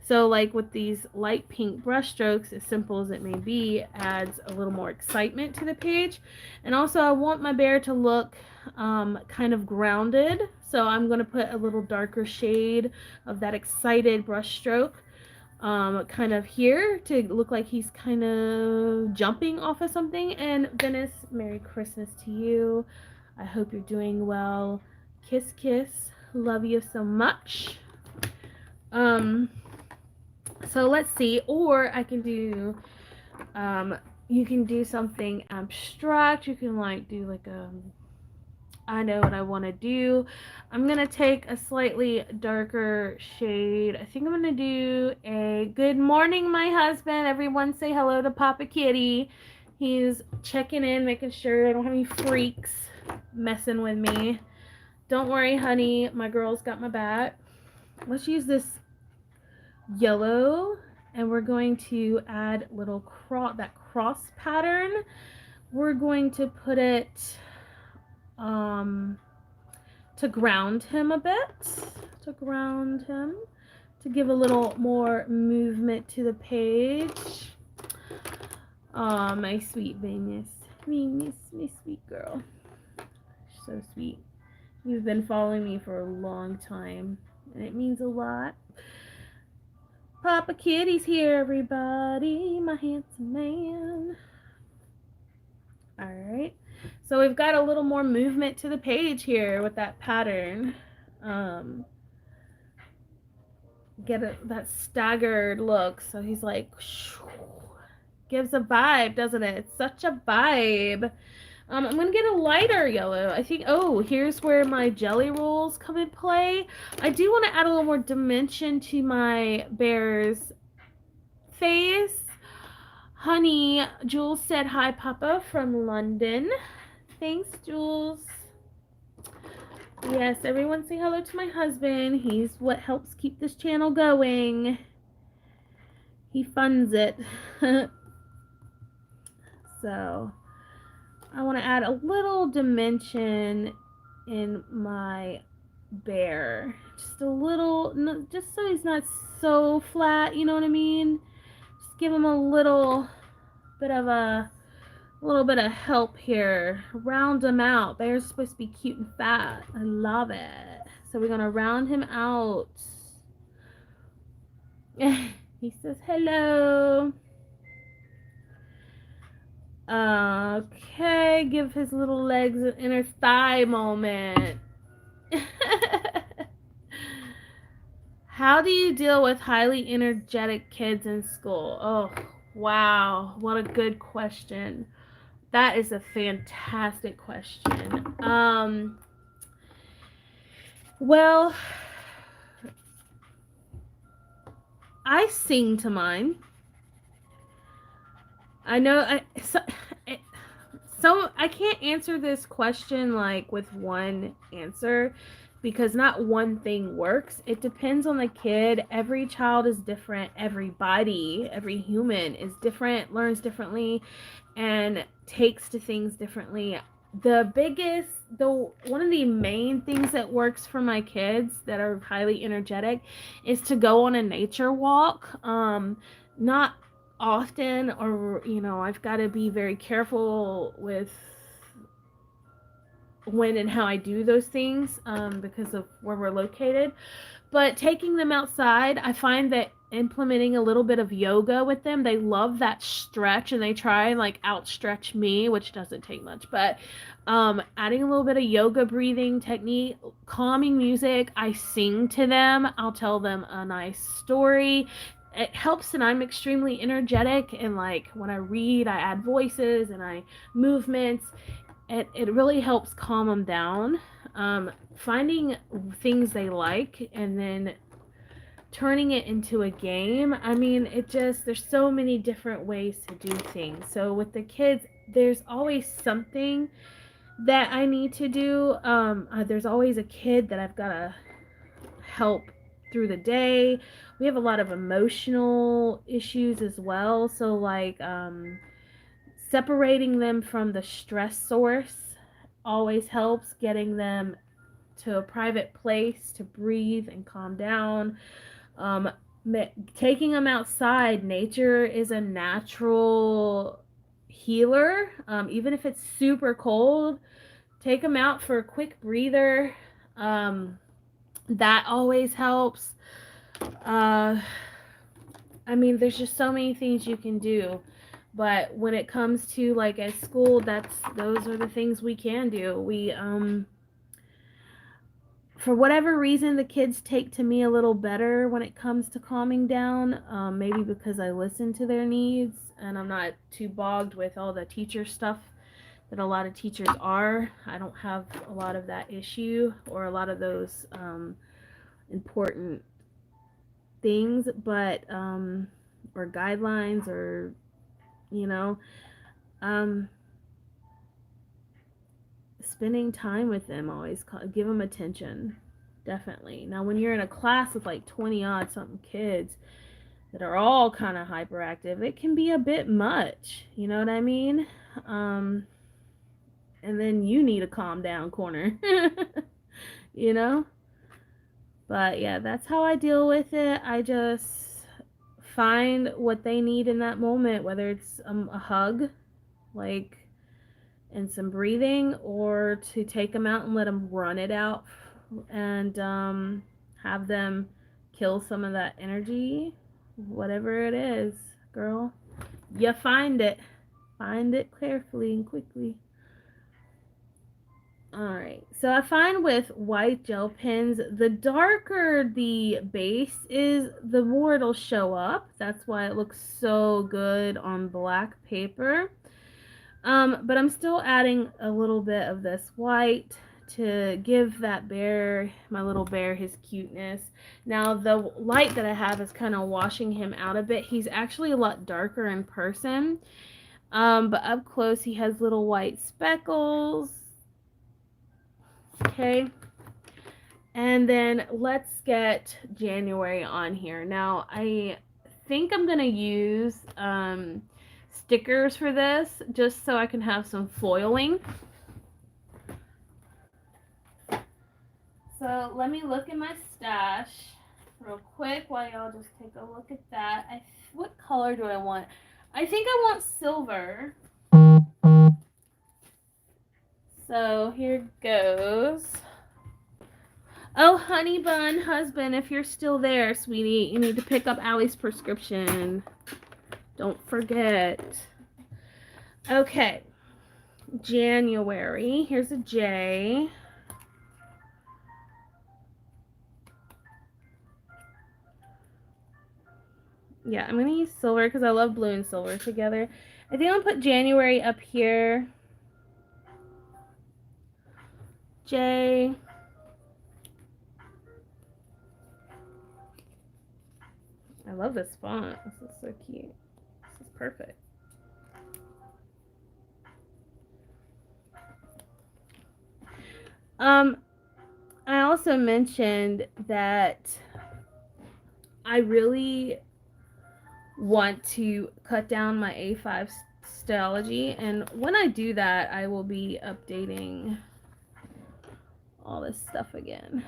So like with these light pink brush strokes, as simple as it may be, adds a little more excitement to the page. And also I want my bear to look kind of grounded. So I'm going to put a little darker shade of that excited brush stroke kind of here to look like he's kind of jumping off of something. And Venice, Merry Christmas to you. I hope you're doing well. Kiss, kiss. Love you so much. So let's see. Or I can do, you can do something abstract. You can like do like I know what I want to do. I'm going to take a slightly darker shade. I think I'm going to do a good morning, my husband. Everyone say hello to Papa Kitty. He's checking in, making sure I don't have any freaks messing with me. Don't worry, honey. My girl's got my back. Let's use this yellow, and we're going to add little that cross pattern. We're going to put it to ground him a bit, to give a little more movement to the page. Oh, my sweet Venus, my sweet girl, so sweet. You've been following me for a long time, and it means a lot. Papa Kitty's here, everybody, my handsome man. All right. So we've got a little more movement to the page here with that pattern. Get that staggered look. So he's like, gives a vibe, doesn't it? It's such a vibe. I'm going to get a lighter yellow. I think, oh, here's where my jelly rolls come in play. I do want to add a little more dimension to my bear's face. Honey, Jules said hi, Papa, from London. Thanks, Jules. Yes, everyone say hello to my husband. He's what helps keep this channel going. He funds it. So, I want to add a little dimension in my bear. Just a little, just so he's not so flat, you know what I mean? Just give him a little bit of help here. Round him out. Bear's supposed to be cute and fat. I love it. So we're gonna round him out. He says hello. Okay, give his little legs an inner thigh moment. How do you deal with highly energetic kids in school? Oh, wow. What a good question. That is a fantastic question. Well, I sing to mine. I know so I can't answer this question like with one answer, because not one thing works. It depends on the kid. Every child is different. Everybody, every human is different, learns differently, and takes to things differently. One of the main things that works for my kids that are highly energetic is to go on a nature walk. Not often, or I've got to be very careful with when and how I do those things because of where we're located. But taking them outside, I find that implementing a little bit of yoga with them, they love that stretch and they try and like outstretch me, which doesn't take much. But adding a little bit of yoga breathing technique, calming music, I sing to them, I'll tell them a nice story. It helps, and I'm extremely energetic, and like when I read, I add voices and I movements. It really helps calm them down. Finding things they like and then turning it into a game. I mean, there's so many different ways to do things. So with the kids, there's always something that I need to do. There's always a kid that I've got to help through the day. We have a lot of emotional issues as well. So, like, separating them from the stress source always helps, getting them to a private place to breathe and calm down. Um, Taking them outside, nature is a natural healer. Even if it's super cold, take them out for a quick breather. That always helps. Uh, I mean, there's just so many things you can do. But when it comes to like at school, those are the things we can do. We For whatever reason, the kids take to me a little better when it comes to calming down. Maybe because I listen to their needs and I'm not too bogged with all the teacher stuff that a lot of teachers are. I don't have a lot of that issue or a lot of those important things, but or guidelines, or you know, um, spending time with them, always give them attention. Definitely. Now, when you're in a class with like 20 odd something kids that are all kind of hyperactive, it can be a bit much. You know what I mean? Um, and then you need a calm down corner. you know? But yeah, that's how I deal with it. I just find what they need in that moment, whether it's a hug, like, and some breathing, or to take them out and let them run it out and have them kill some of that energy, whatever it is, girl. You find it carefully and quickly. Alright, so I find with white gel pens, the darker the base is, the more it'll show up. That's why it looks so good on black paper. But I'm still adding a little bit of this white to give that bear, my little bear, his cuteness. Now, the light that I have is kind of washing him out a bit. He's actually a lot darker in person. But up close, he has little white speckles. Okay. And then let's get January on here. Now, I think I'm going to use stickers for this, just so I can have some foiling. So let me look in my stash real quick while y'all just take a look at that. What color do I want? I think I want silver. So here goes. Oh, honey bun husband, if you're still there, sweetie, you need to pick up Allie's prescription. Don't forget. Okay. January. Here's a J. Yeah, I'm going to use silver because I love blue and silver together. I think I'll put January up here. J. I love this font. This is so cute. This is perfect. I also mentioned that I really want to cut down my A5 Stylogy, and when I do that, I will be updating all this stuff again.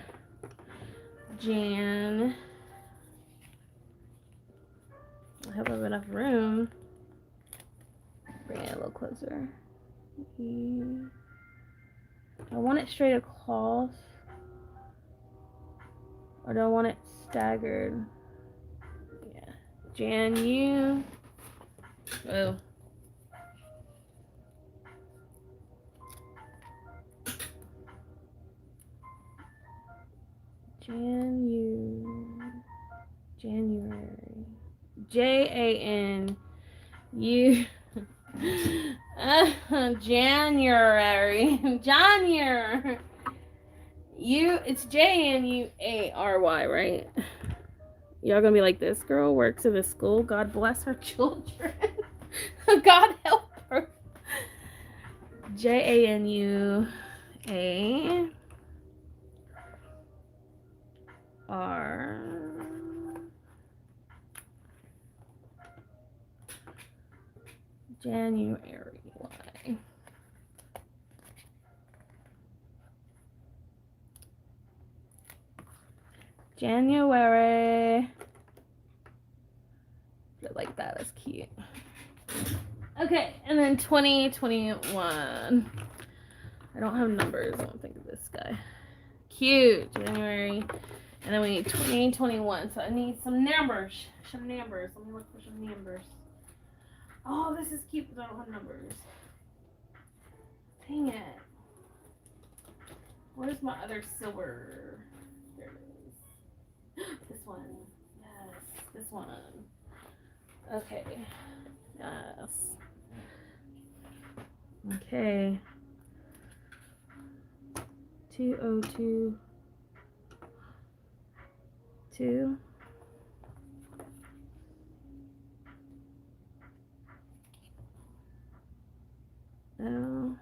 Jan. I hope I have enough room. Bring it a little closer. I want it straight across, or do I want it staggered? Yeah. Jan, you. Oh. January. Jan-U. January. January. It's Januyary, right? Y'all gonna be like, this girl works in a school. God bless her children. God help her. Janua. January. Why? January. I like that. That's cute. Okay, and then 2021. I don't have numbers. I don't think of this guy. Cute. January. And then we need 2021. So I need some numbers. Some numbers. Let me look for some numbers. Oh, this is cute, but I don't have numbers. Dang it. Where's my other silver? There it is. This one. Yes, this one. Okay. Yes. Okay. 2022. 2. 1.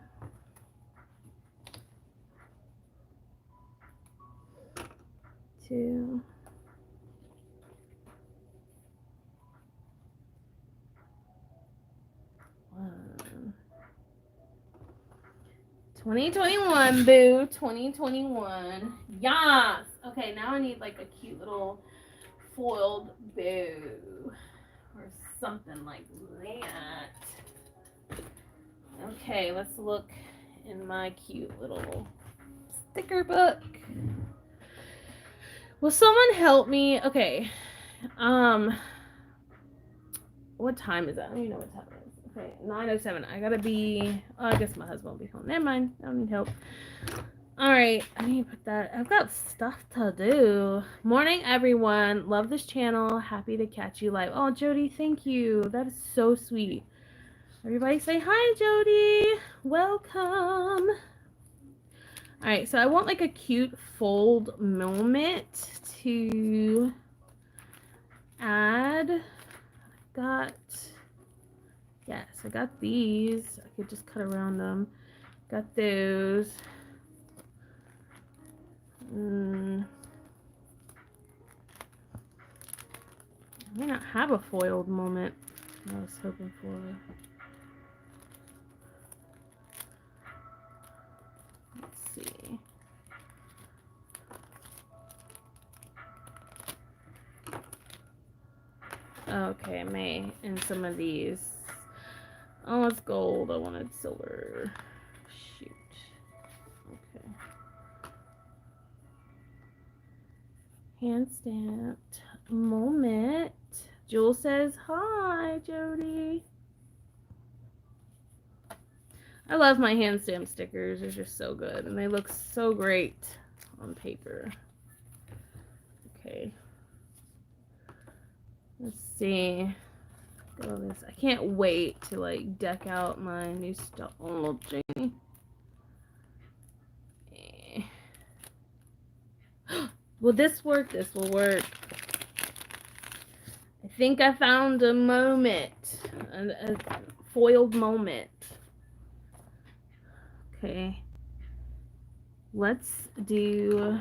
2021, boo. 2021. Yes. Okay, now I need like a cute little foiled boo or something like that. Okay, let's look in my cute little sticker book. Will someone help me? Okay. What time is that? I don't even know what time it is. Okay, 9:07. I gotta be. Oh, I guess my husband will be home. Never mind. I don't need help. Alright, I need to put that. I've got stuff to do. Morning, everyone. Love this channel. Happy to catch you live. Oh, Jody, thank you. That is so sweet. Everybody say hi, Jody. Welcome. Alright, so I want like a cute fold moment to add. Yes, I got these. I could just cut around them. Got those. I may not have a foiled moment I was hoping for. Let's see. Okay, I may in some of these. Oh, it's gold. I wanted silver. Shoot. Okay. Hand stamped moment. Jewel says hi, Jody. I love my hand stamp stickers. They're just so good, and they look so great on paper. Okay. Let's see. Go this. I can't wait to like deck out my new stuff. Oh, Jamie. Will this work? This will work. I think I found a moment. A foiled moment. Okay. Let's do...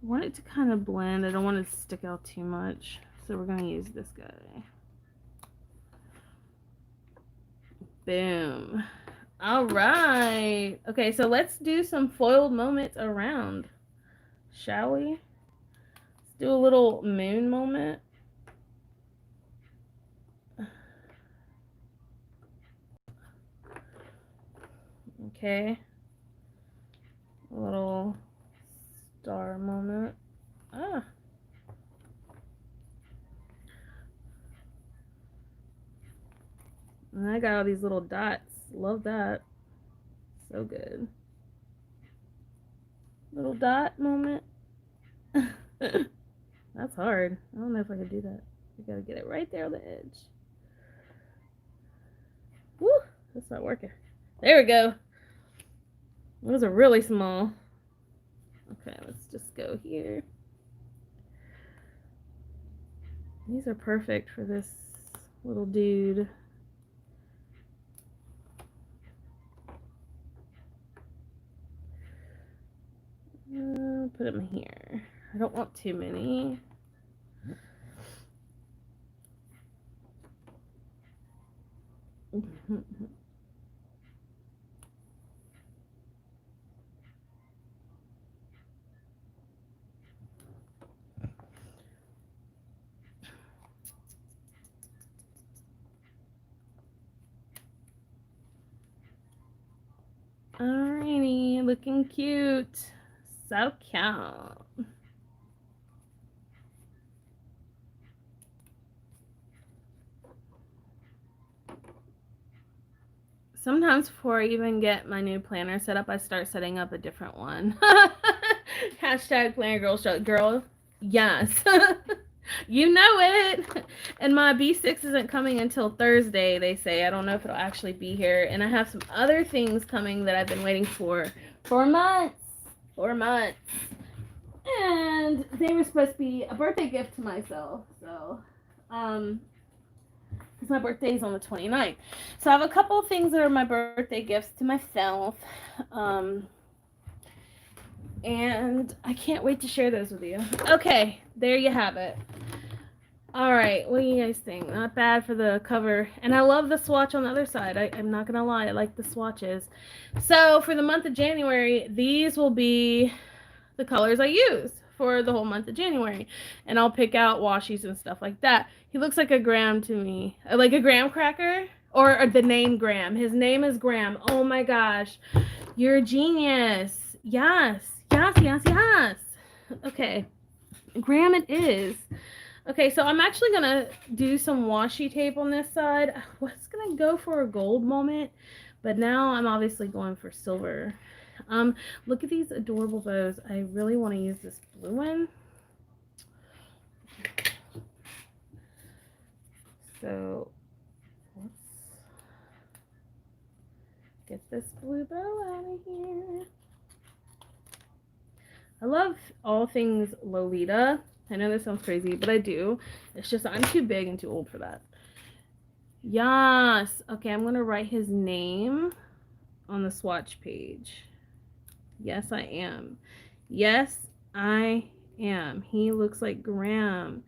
I want it to kind of blend. I don't want it to stick out too much. So we're going to use this guy. Boom. All right. Okay, so let's do some foiled moments around. Shall we? Let's do a little moon moment. Okay. A little star moment. Ah. And I got all these little dots. Love that. So good. Little dot moment. That's hard. I don't know if I can do that. I gotta get it right there on the edge. Woo! That's not working. There we go. Those are really small. Okay, let's just go here. These are perfect for this little dude. Put him here. I don't want too many. Alrighty, looking cute. So cute. Sometimes before I even get my new planner set up, I start setting up a different one. Hashtag planner girl show. Girl, yes. You know it. And my B6 isn't coming until Thursday, they say. I don't know if it'll actually be here. And I have some other things coming that I've been waiting for months. 4 months. And they were supposed to be a birthday gift to myself. So, because my birthday is on the 29th. So I have a couple of things that are my birthday gifts to myself. And I can't wait to share those with you. Okay, there you have it. All right, what do you guys think? Not bad for the cover. And I love the swatch on the other side. I'm not going to lie. I like the swatches. So for the month of January, these will be the colors I use for the whole month of January. And I'll pick out washies and stuff like that. He looks like a Graham to me. Like a graham cracker. Or the name Graham. His name is Graham. Oh my gosh. You're a genius. Yes. Yes, yes, yes. Okay. Graham it is. Okay, so I'm actually going to do some washi tape on this side. I was going to go for a gold moment, but now I'm obviously going for silver. Look at these adorable bows. I really want to use this blue one. So let's get this blue bow out of here. I love all things Lolita. I know this sounds crazy, but I do. It's just I'm too big and too old for that. Yes. Okay, I'm going to write his name on the swatch page. Yes, I am. Yes, I am. He looks like Graham.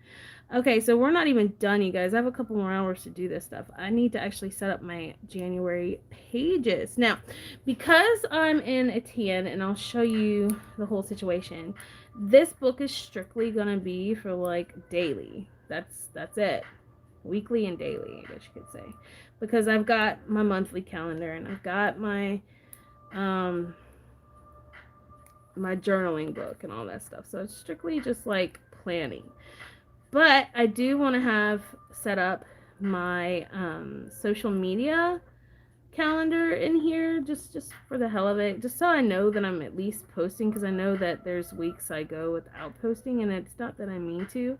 Okay, so we're not even done, you guys. I have a couple more hours to do this stuff. I need to actually set up my January pages. Now, because I'm in a TN, and I'll show you the whole situation, this book is strictly going to be for, like, daily. That's it. Weekly and daily, I guess you could say. Because I've got my monthly calendar, and I've got my my journaling book and all that stuff. So it's strictly just, like, planning. But I do want to have set up my social media calendar in here just for the hell of it, just so I know that I'm at least posting, because I know that there's weeks I go without posting, and it's not that I mean to.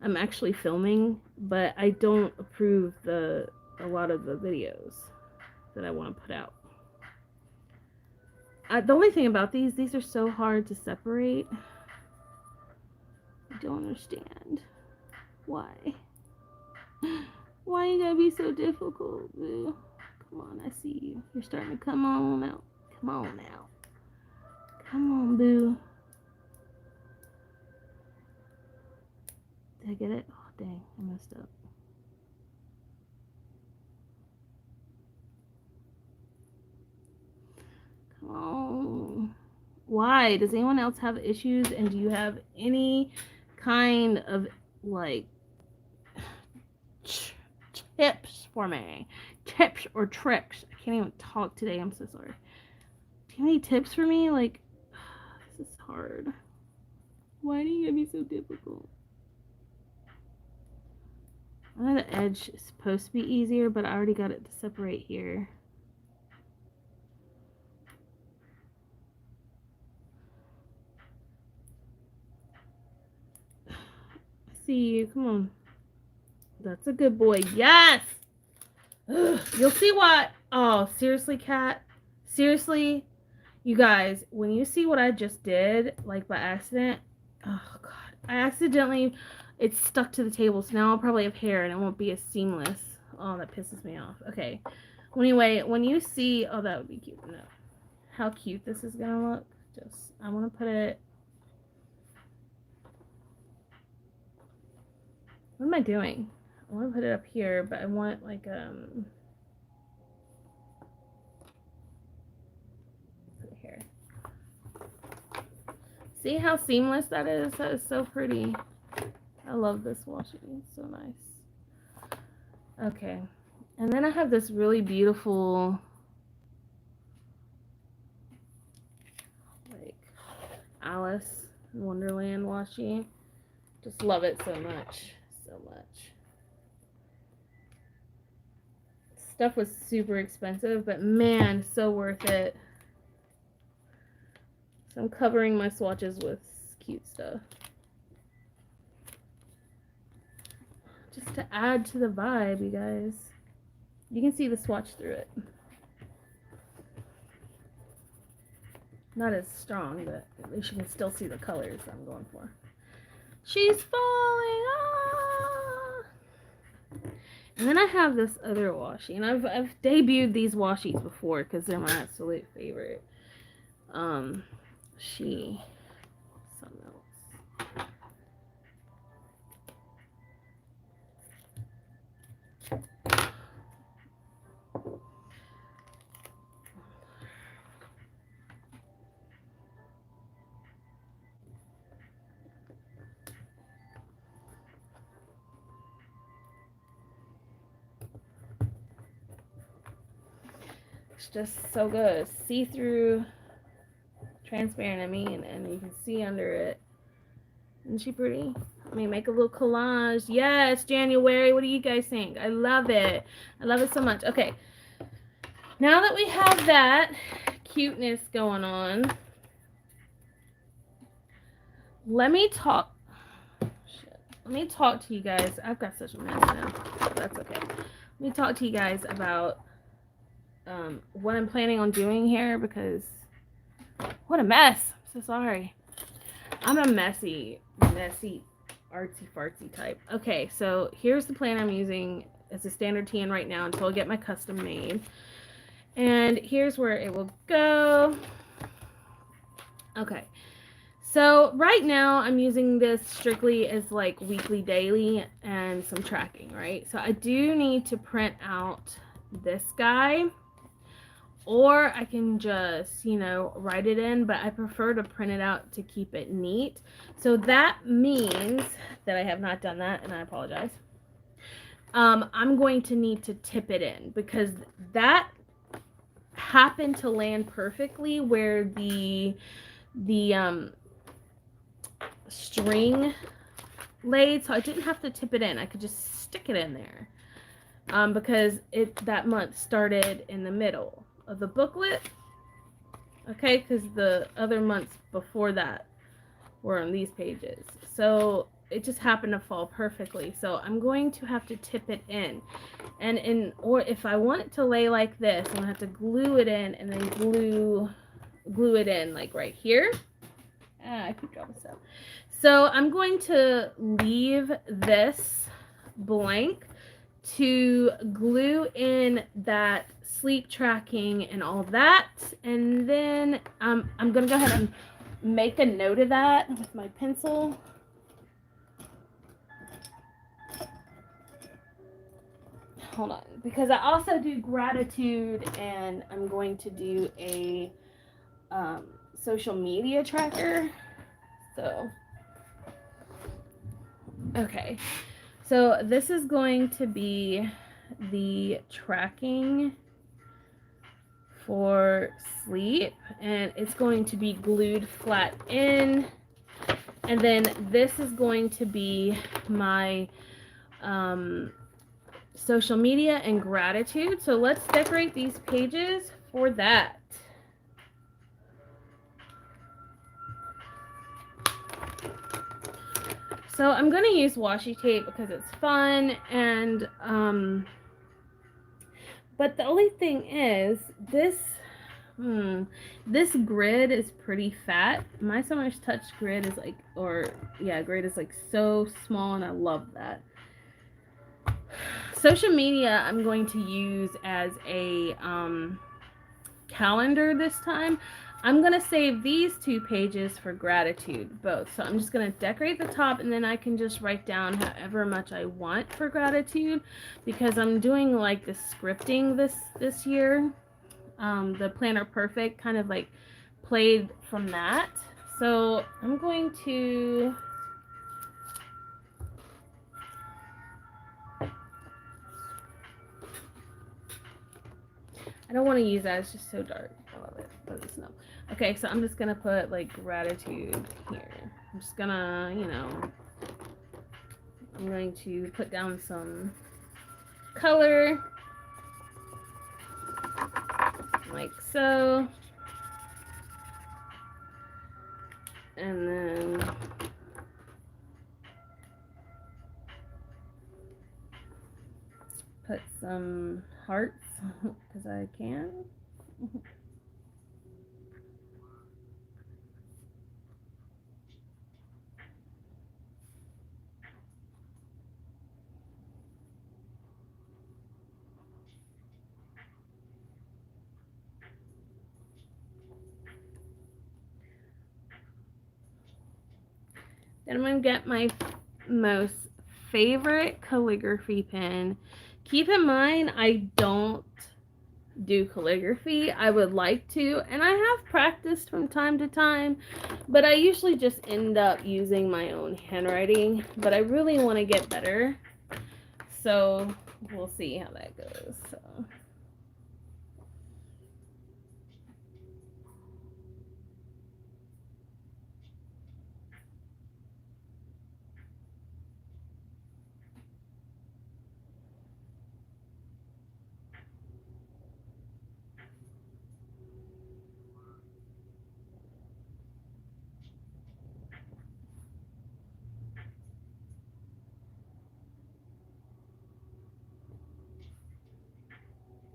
I'm actually filming, but I don't approve a lot of the videos that I want to put out. The only thing about these are so hard to separate. I don't understand. Why? Why you gotta be so difficult, boo? Come on, I see you. You're starting to come on out. Come on now. Come on, boo. Did I get it? Oh, dang. I messed up. Come on. Why? Does anyone else have issues? And do you have any kind of, like, tips for me? Tips or tricks? I can't even talk today. I'm so sorry. you have any tips for me? Like, this is hard. Why do you get me so difficult? I know the edge is supposed to be easier, but I already got it to separate here. I see you. Come on. That's a good boy. Yes! Ugh, you'll see what. Oh, seriously, Kat? Seriously? You guys, when you see what I just did, like by accident, oh god. I accidentally, it's stuck to the table, so now I'll probably have hair and it won't be as seamless. Oh, that pisses me off. Okay. Well, anyway, when you see, oh, that would be cute. No. How cute this is gonna look. Just, I want to put it. What am I doing? I want to put it up here, but I want like put it here. See how seamless that is? That is so pretty. I love this washi. It's so nice. Okay. And then I have this really beautiful like Alice in Wonderland washi. Just love it so much. So much. Stuff was super expensive, but man, so worth it. So I'm covering my swatches with cute stuff. Just to add to the vibe, you guys. You can see the swatch through it. Not as strong, but at least you can still see the colors I'm going for. She's falling off! And then I have this other washi, and I've debuted these washies before because they're my absolute favorite. Something else. It's just so good. See-through, transparent, I mean, and you can see under it. Isn't she pretty? Let me make a little collage. Yes, January. What do you guys think? I love it. I love it so much. Okay. Now that we have that cuteness going on, let me talk. Shit. Let me talk to you guys. I've got such a mess now. That's okay. Let me talk to you guys about what I'm planning on doing here, because what a mess. I'm so sorry. I'm a messy, artsy fartsy type. Okay, so here's the plan I'm using as a standard tan right now until I get my custom made. And here's where it will go. Okay, so right now I'm using this strictly as like weekly, daily, and some tracking, right? So I do need to print out this guy, or I can just, you know, write it in, but I prefer to print it out to keep it neat. So that means that I have not done that, and I apologize. I'm going to need to tip it in, because that happened to land perfectly where the string laid, so I didn't have to tip it in. I could just stick it in there, because that month started in the middle of the booklet, okay, because the other months before that were on these pages, so it just happened to fall perfectly. So I'm going to have to tip it in, or if I want it to lay like this, I'm gonna have to glue it in, and then glue it in like right here. I keep dropping stuff. So I'm going to leave this blank to glue in that sleep tracking and all that, and then I'm gonna go ahead and make a note of that with my pencil. Hold on, because I also do gratitude, and I'm going to do a social media tracker. So okay, so this is going to be the tracking for sleep, and it's going to be glued flat in. And then this is going to be my social media and gratitude. So let's decorate these pages for that. So I'm going to use washi tape because it's fun, and but the only thing is this grid is pretty fat. My So Much Touch grid is like, grid is like so small, and I love that. Social media I'm going to use as a calendar this time. I'm going to save these 2 pages for gratitude, both. So I'm just going to decorate the top, and then I can just write down however much I want for gratitude, because I'm doing like the scripting this year. The Planner Perfect kind of like played from that. So I'm going to I don't want to use that. It's just so dark. I love it. But it's no. Okay, so I'm just going to put like gratitude here. I'm just going to, I'm going to put down some color. Like so. And then put some hearts because I can. Then I'm going to get my most favorite calligraphy pen. Keep in mind, I don't do calligraphy. I would like to, and I have practiced from time to time, but I usually just end up using my own handwriting. But I really want to get better, so we'll see how that goes. So.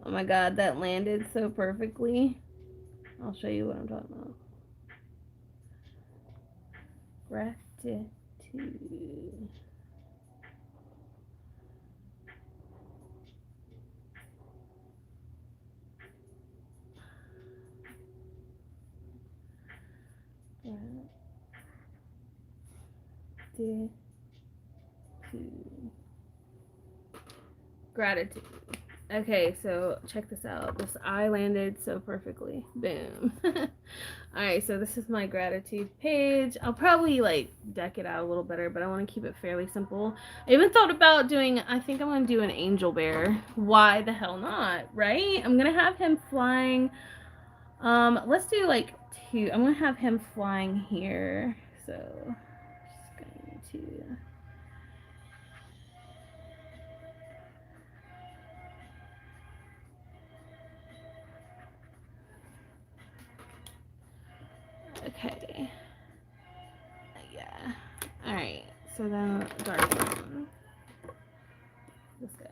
Oh my god, that landed so perfectly. I'll show you what I'm talking about. Gratitude. Gratitude. Okay, so check this out. This eye landed so perfectly. Boom. Alright, so this is my gratitude page. I'll probably like deck it out a little better, but I want to keep it fairly simple. I even thought about doing, I think I'm going to do an angel bear. Why the hell not, right? I'm going to have him flying. Let's do like 2. I'm going to have him flying here. So, just going to... Okay. Yeah. Alright. So then dark one. This guy.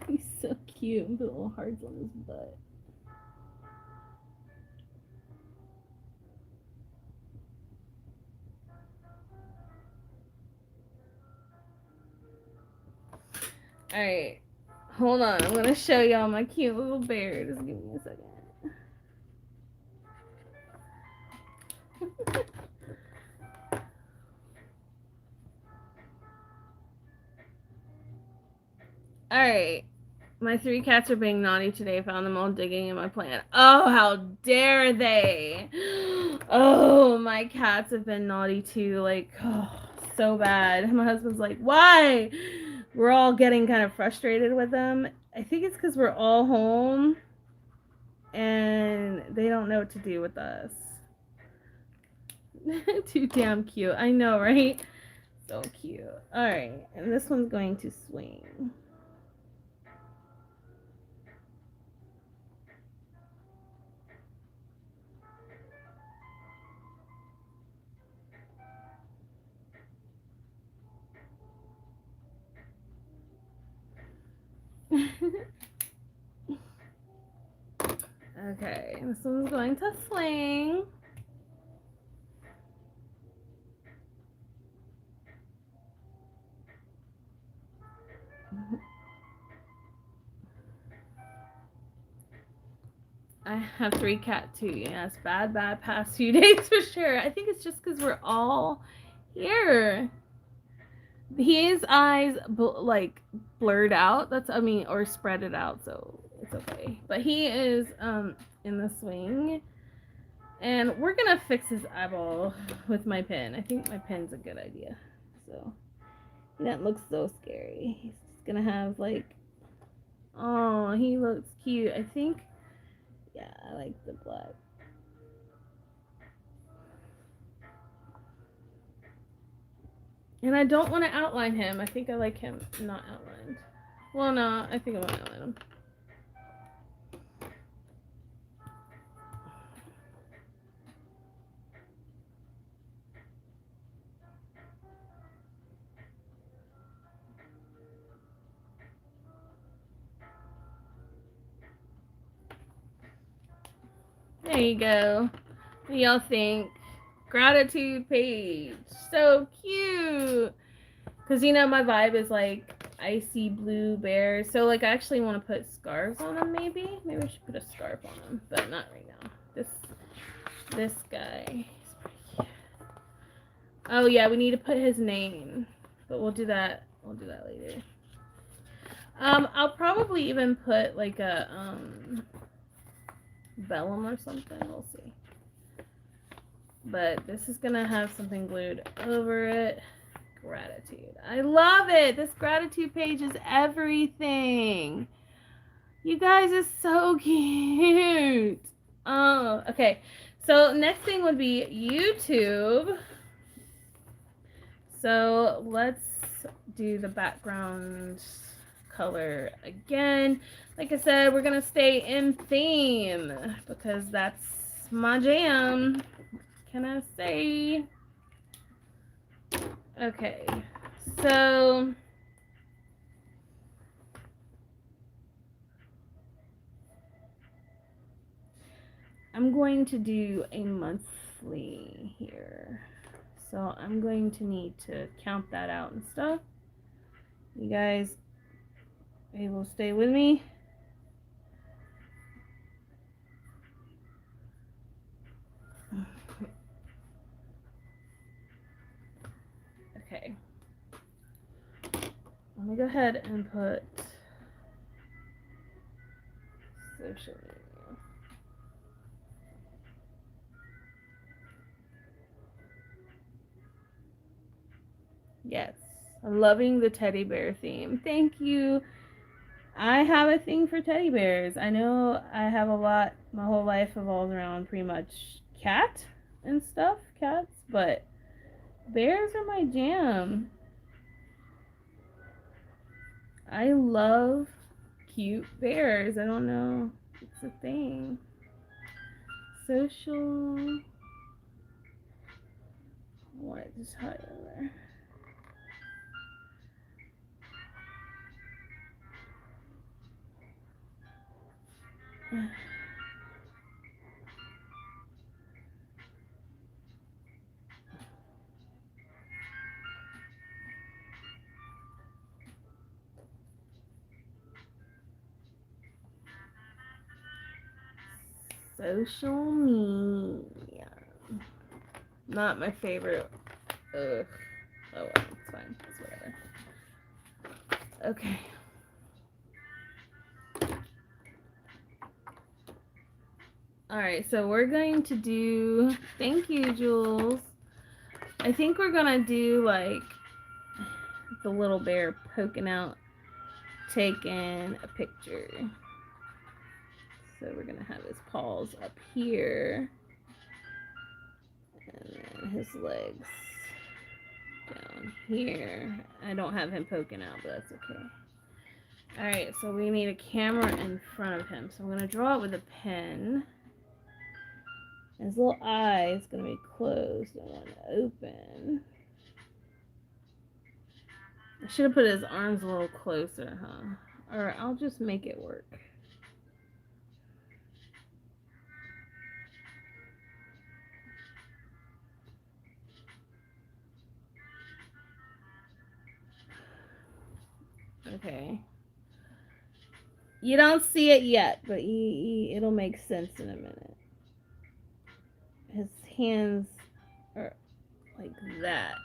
He's so cute. Put little hearts on his butt. Alright. Hold on. I'm going to show y'all my cute little bear. Just give me a second. Alright. My 3 cats are being naughty today. I found them all digging in my plant. Oh, how dare they! Oh, my cats have been naughty too. Like, oh, so bad. My husband's like, why? We're all getting kind of frustrated with them. I think it's because we're all home and they don't know what to do with us. Too damn cute. I know, right? So cute. Alright, and this one's going to swing. Okay, this one's going to swing. I have 3 cats too. Yes, bad past few days for sure. I think it's just because we're all here. His eyes like blurred out. Or spread it out, so it's okay. But he is in the swing, and we're gonna fix his eyeball with my pen. I think my pen's a good idea. So that looks so scary. He's just gonna have like, oh, he looks cute. I think, yeah, I like the black. And I don't want to outline him. I think I like him not outlined. Well, no, I think I want to outline him. There you go. What do y'all think? Gratitude page. So cute. Because, my vibe is like icy blue bears. So, like, I actually want to put scarves on them, maybe. Maybe I should put a scarf on them, but not right now. This guy. He's pretty cute. Oh, yeah, we need to put his name. But we'll do that. We'll do that later. I'll probably even put, like, a, vellum or something. We'll see. But this is gonna have something glued over it. Gratitude. I love it. This gratitude page is everything. You guys are so cute. Oh, okay. So next thing would be YouTube. So let's do the background color again. Like I said, we're gonna stay in theme because that's my jam. What can I say? Okay, so I'm going to do a monthly here. So I'm going to need to count that out and stuff. You guys able to stay with me? Okay. Let me go ahead and put social media. Yes. I'm loving the teddy bear theme. Thank you. I have a thing for teddy bears. I know I have a lot. My whole life evolves around pretty much cat. and stuff, cats, but bears are my jam. I love cute bears. I don't know. It's a thing. Social. What is high in there? Social media. Not my favorite. Ugh. Oh well, it's fine. It's whatever. Okay. Alright, so we're going to do. Thank you, Jules. I think we're gonna do like the little bear poking out, taking a picture. So we're gonna have his paws up here, and then his legs down here. I don't have him poking out, but that's okay. Alright, so we need a camera in front of him. So I'm gonna draw it with a pen. His little eye is gonna be closed and one open. I should have put his arms a little closer, huh? Or I'll just make it work. Okay. You don't see it yet, but it'll make sense in a minute. His hands are like that.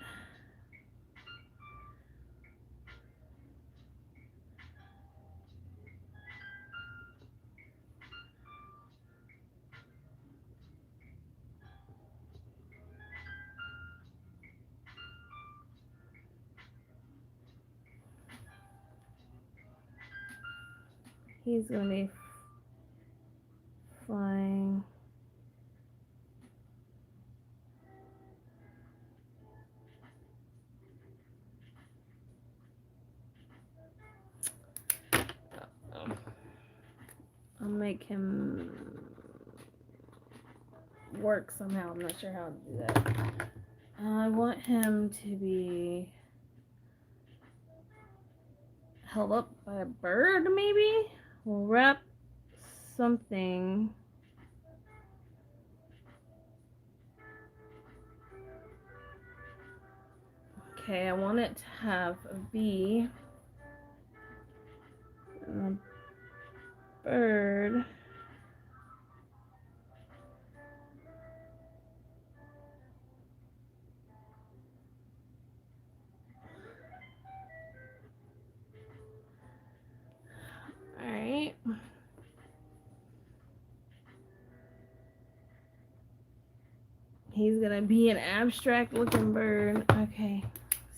He's gonna be flying. I'll make him work somehow. I'm not sure how to do that. I want him to be held up by a bird, maybe? We'll wrap something. Okay, I want it to have a bee and a bird. Alright. He's gonna be an abstract looking bird. Okay.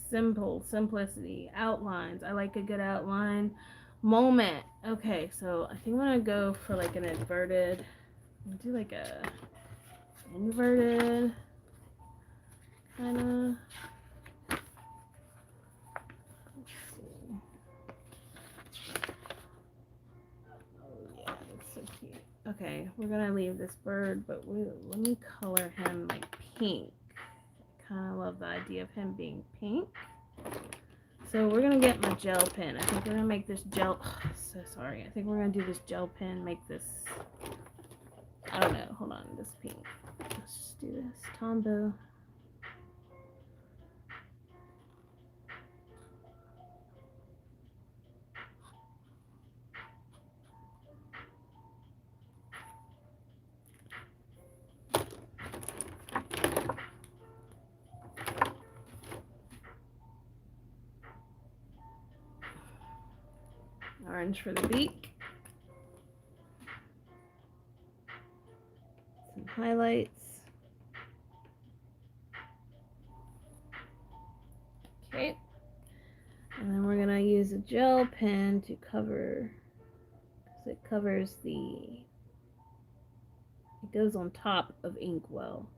Simplicity, outlines. I like a good outline. Moment. Okay, so I think I'm gonna go for like an inverted. Do like a inverted kind of. Let's see. Oh yeah, that's so cute. Okay, we're gonna leave this bird, but let me color him like pink. I kind of love the idea of him being pink. So we're gonna get my gel pen. I think we're gonna make this gel. Oh, so sorry. I think we're gonna do this gel pen. Make this. I don't know. Hold on. This pink. Let's just do this. Tombow. Orange for the beak. Some highlights. Okay. And then we're going to use a gel pen to cover, because it covers it goes on top of inkwell.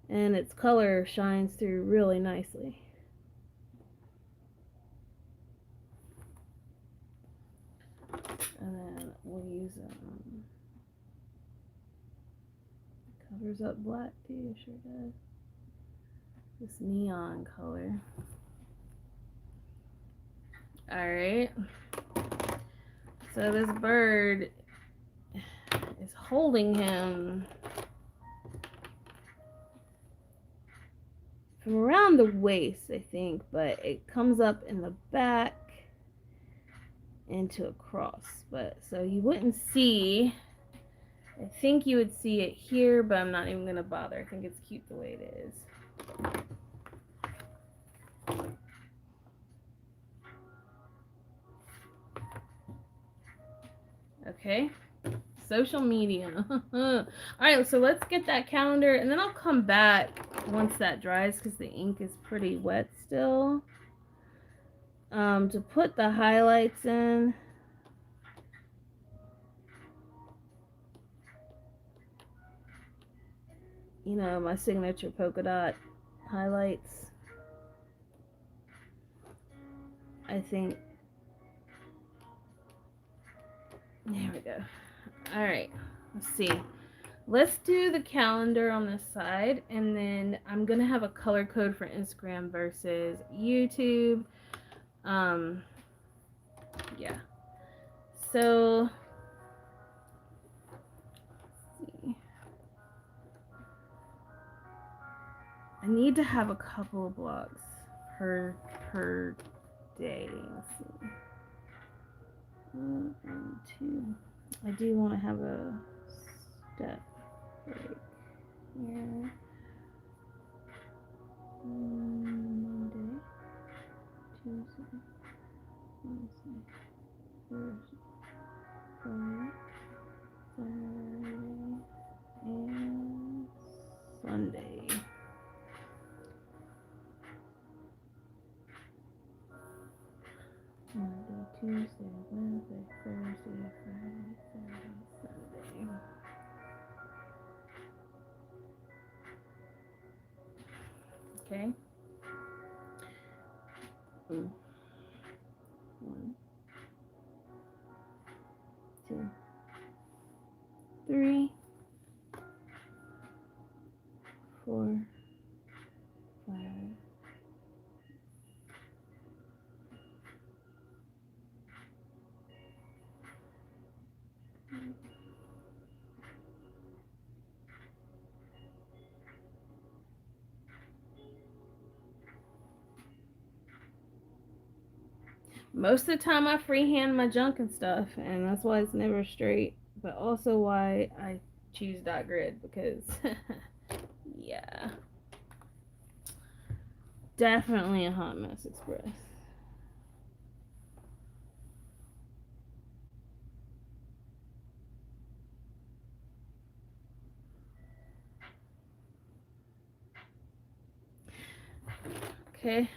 and its color shines through really nicely. And then we'll use covers up black too, sure does. This neon color. Alright. So this bird is holding him from around the waist, I think, but it comes up in the back into a cross. But so you wouldn't see, I think you would see it here, but I'm not even gonna bother. I think it's cute the way it is. Okay, social media. All right, so let's get that calendar, and then I'll come back once that dries because the ink is pretty wet still. To put the highlights in. You know, my signature polka dot highlights. I think. There we go. All right, let's see. Let's do the calendar on this side, and then I'm gonna have a color code for Instagram versus YouTube. Yeah. So, let's see. I need to have a couple of blocks per day. Let's see. 1 and 2. I do want to have a step break here. Monday, Tuesday, Wednesday, Thursday, Friday, Saturday, and Sunday. Monday, Tuesday, Wednesday, Thursday, Friday, Saturday, Sunday. Okay. 1, 2, 3, 4, 5. Most of the time I freehand my junk and stuff, and that's why it's never straight, but also why I choose dot grid, because yeah, definitely a hot mess express. Okay.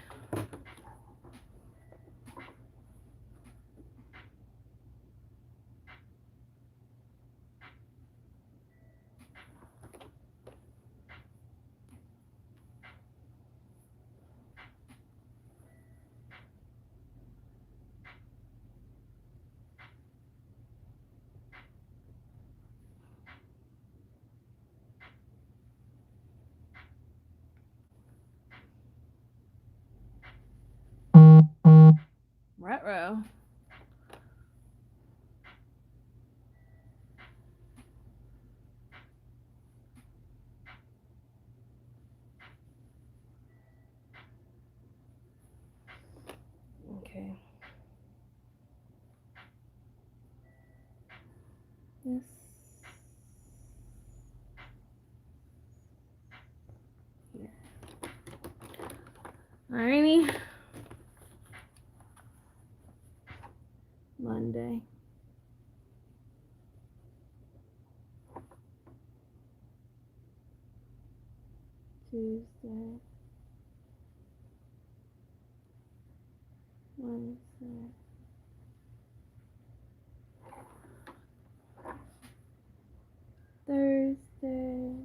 Retro. Okay. This. Here. Alrighty. Monday. Tuesday. Wednesday. Thursday.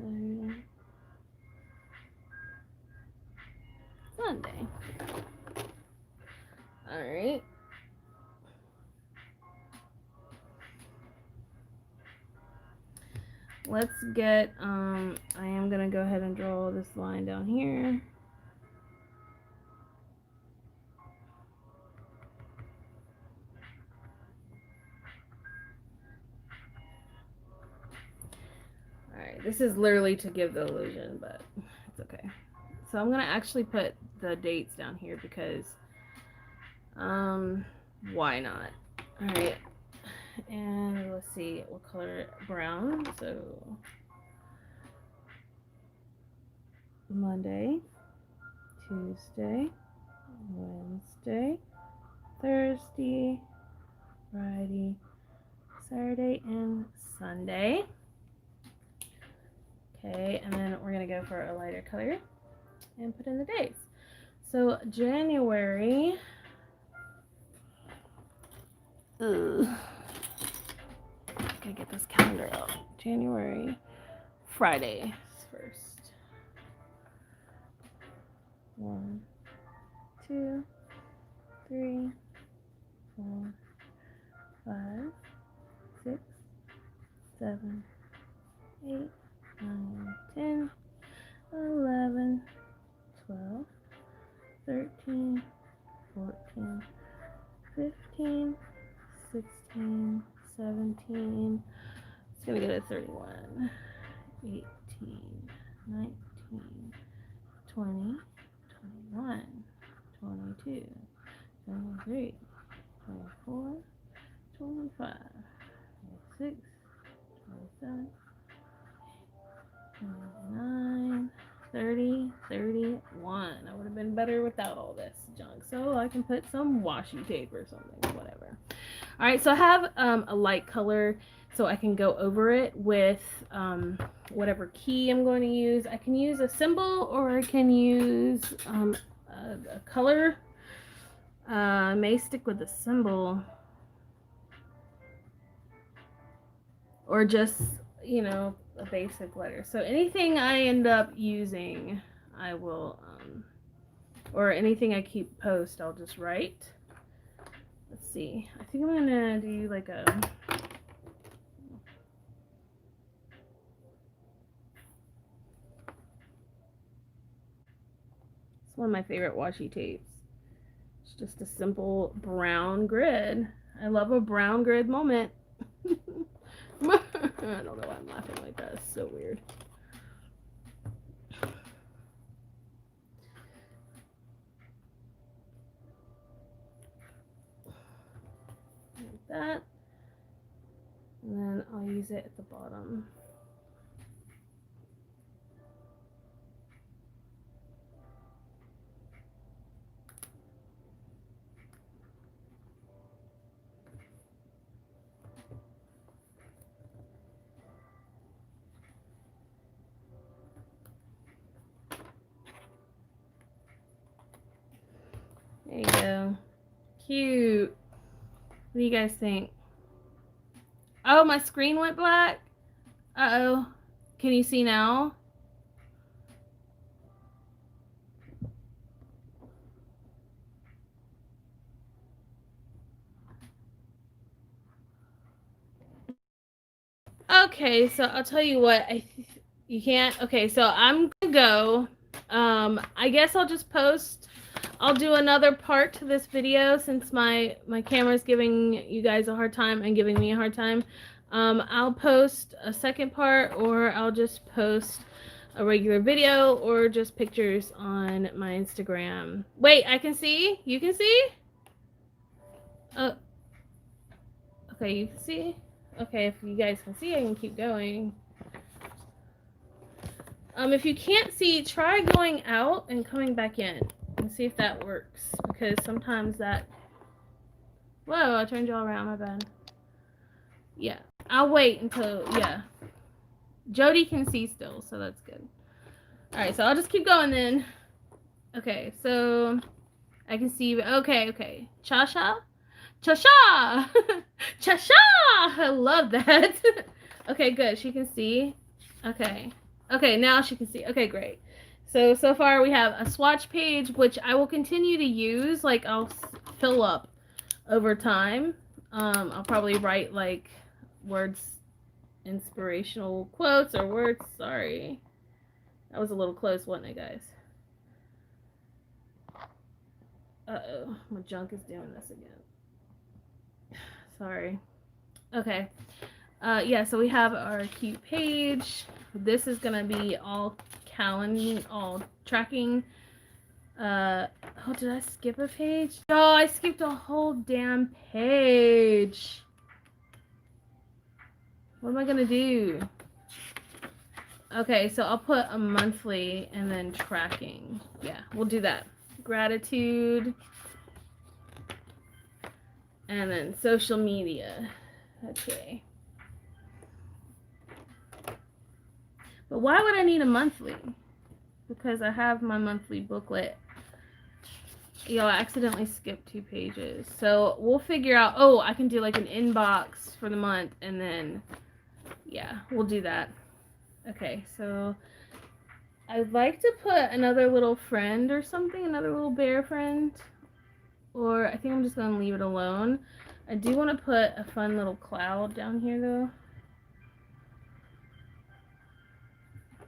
Saturday, Sunday. All right. Let's get, I am going to go ahead and draw this line down here. Alright, this is literally to give the illusion, but it's okay. So I'm going to actually put the dates down here because, why not? Alright, and let's see, what color? Brown. So Monday, Tuesday, Wednesday, Thursday, Friday, Saturday, and Sunday. Okay, and then we're going to go for a lighter color and put in the days. So January, gotta get this calendar out. January, Friday first. 1, 2, 3, 4, 5, 6, 7, 8, 9, 10, 11, 12, 13, 14, 15, 16, 17. It's gonna go to 31, 18, 19, 20, 21, 22, 23, 24, 25, 26, 27, 29, 30, 31. I would have been better without all this junk. So I can put some washi tape or something, whatever. All right, so I have a light color so I can go over it with whatever key I'm going to use. I can use a symbol or I can use a color. I may stick with the symbol or just, you know, a basic letter. So anything I end up using, I will, or anything I keep post, I'll just write. Let's see. I think I'm gonna do like a, it's one of my favorite washi tapes. It's just a simple brown grid. I love a brown grid moment. I don't know why I'm laughing like that. It's so weird. Like that. And then I'll use it at the bottom. There you go. Cute. What do you guys think? Oh, my screen went black. Uh-oh. Can you see now? Okay, so I'll tell you what. You can't. Okay, so I'm gonna go. I guess I'll just post. I'll do another part to this video since my camera's giving you guys a hard time and giving me a hard time. I'll post a second part, or I'll just post a regular video, or just pictures on my Instagram. Wait, I can see? You can see? Okay, you can see? Okay, if you guys can see, I can keep going. If you can't see, try going out and coming back in and see if that works, because sometimes that... Whoa, I turned you all around, my bad. Yeah, I'll wait until, yeah. Jody can see still, so that's good. Alright, so I'll just keep going then. Okay, so I can see, okay. Cha-cha? Cha-cha! Cha-cha! I love that. Okay, good, she can see. Okay. Okay, now she can see. Okay, great. So far we have a swatch page, which I will continue to use. Like, I'll fill up over time. I'll probably write like words, inspirational quotes or words. Sorry, that was a little close, wasn't it, guys? Uh-oh, my junk is doing this again. Sorry. Okay. Yeah, so we have our cute page. This is gonna be all calendar, all tracking. Oh, did I skip a page? Oh, I skipped a whole damn page. What am I gonna do? Okay, so I'll put a monthly and then tracking. Yeah, we'll do that. Gratitude. And then social media. Okay. But why would I need a monthly? Because I have my monthly booklet. Yo, I accidentally skipped 2 pages. So we'll figure out, oh, I can do like an inbox for the month and then, yeah, we'll do that. Okay, so I'd like to put another little friend or something, another little bear friend. Or I think I'm just going to leave it alone. I do want to put a fun little cloud down here though.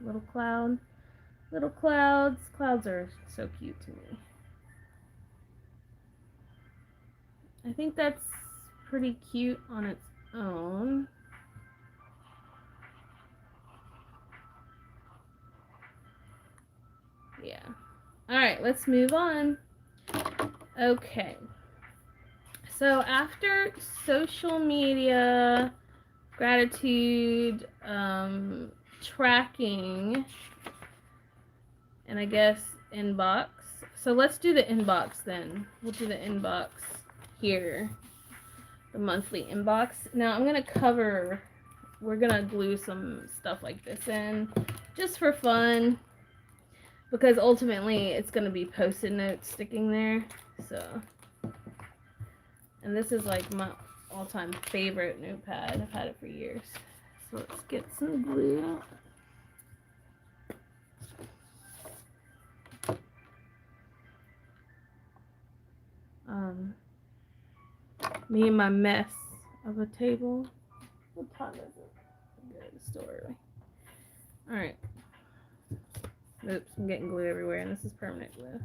Little cloud. Little clouds. Clouds are so cute to me. I think that's pretty cute on its own. Yeah. Alright, let's move on. Okay. So after social media, gratitude, tracking, and I guess inbox. So let's do the inbox then. We'll do the inbox here. The monthly inbox. Now I'm going to cover, we're going to glue some stuff like this in just for fun. Because ultimately it's going to be post-it notes sticking there. So, and this is like my all-time favorite notepad. I've had it for years. So let's get some glue. Me and my mess of a table. What time is it? Go to the store. Alright. Oops, I'm getting glue everywhere, and this is permanent glue.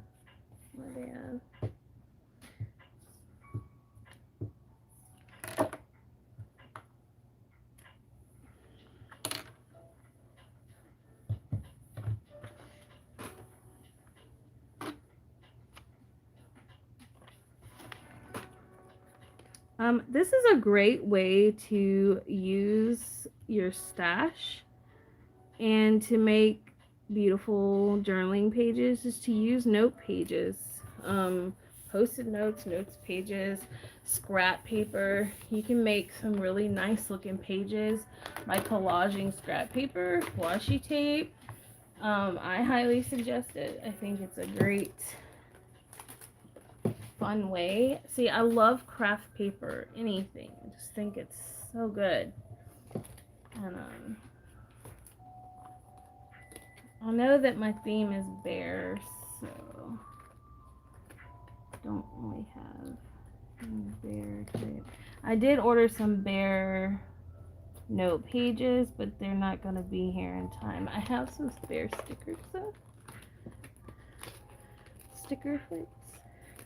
My bad. This is a great way to use your stash and to make beautiful journaling pages, is to use note pages. Post-it notes, notes pages, scrap paper. You can make some really nice looking pages by collaging scrap paper, washi tape. I highly suggest it. I think it's a great fun way. See, I love craft paper, anything. I just think it's so good. And I know that my theme is bear, so don't really have any bear tape. I did order some bear note pages, but they're not gonna be here in time. I have some bear stickers though. Sticker flakes.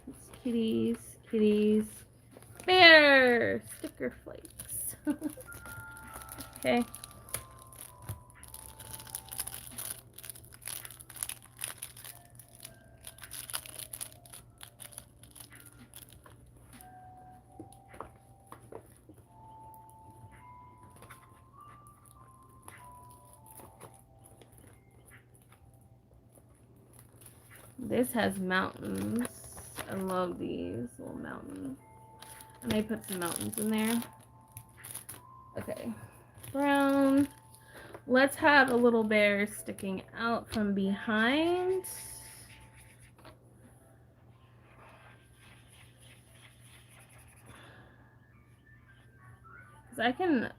It's kitties, kitties, bear sticker flakes. Okay. This has mountains. I love these little mountains. I may put some mountains in there. Okay. Brown. Let's have a little bear sticking out from behind. Because I can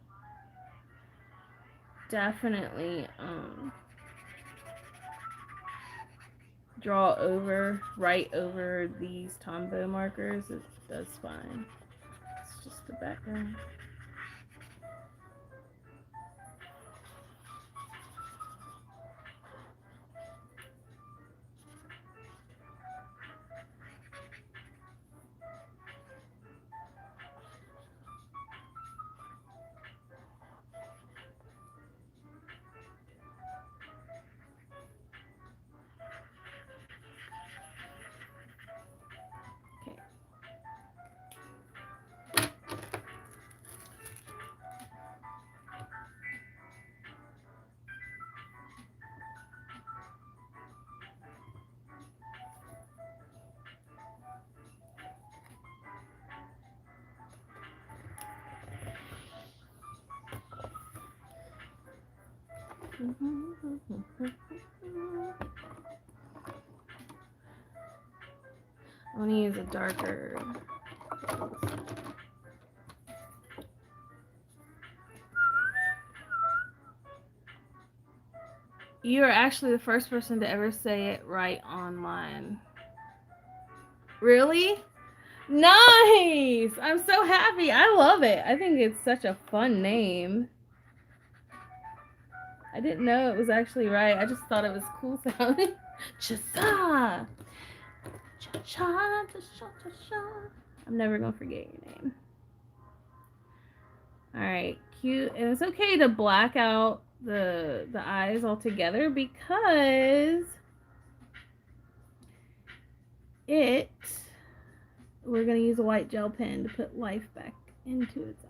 definitely draw over, right over these Tombow markers, it does fine. It's just the background. I want to use a darker. You are actually the first person to ever say it right online. Really? Nice! I'm so happy. I love it. I think it's such a fun name. I didn't know it was actually right. I just thought it was cool sounding. Cha-cha! Cha-cha, cha-cha. I'm never gonna forget your name. Alright, cute. And it's okay to black out the eyes altogether because we're gonna use a white gel pen to put life back into its eyes.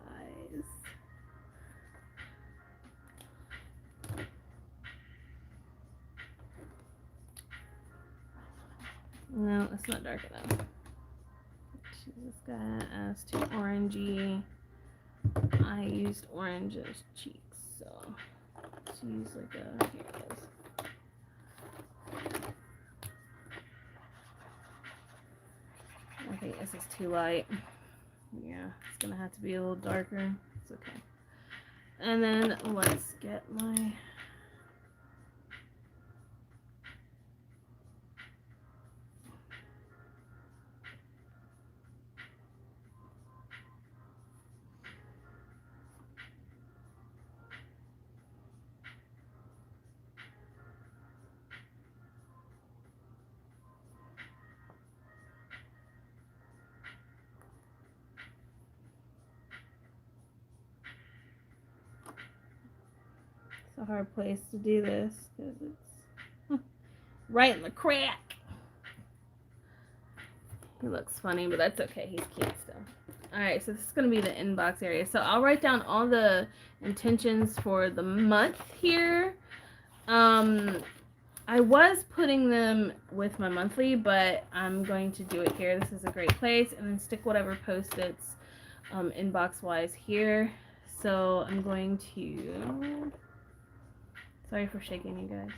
No, it's not dark enough. This guy as too orangey. I used orange as cheeks, so let's use like a, here it is. I think this is too light. Yeah, it's gonna have to be a little darker. It's okay. And then let's get my It's a hard place to do this because it's right in the crack. He looks funny, but that's okay. He's cute still. Alright, so this is going to be the inbox area. So I'll write down all the intentions for the month here. I was putting them with my monthly, but I'm going to do it here. This is a great place. And then stick whatever post-its inbox-wise here. So I'm going to... Sorry for shaking you guys.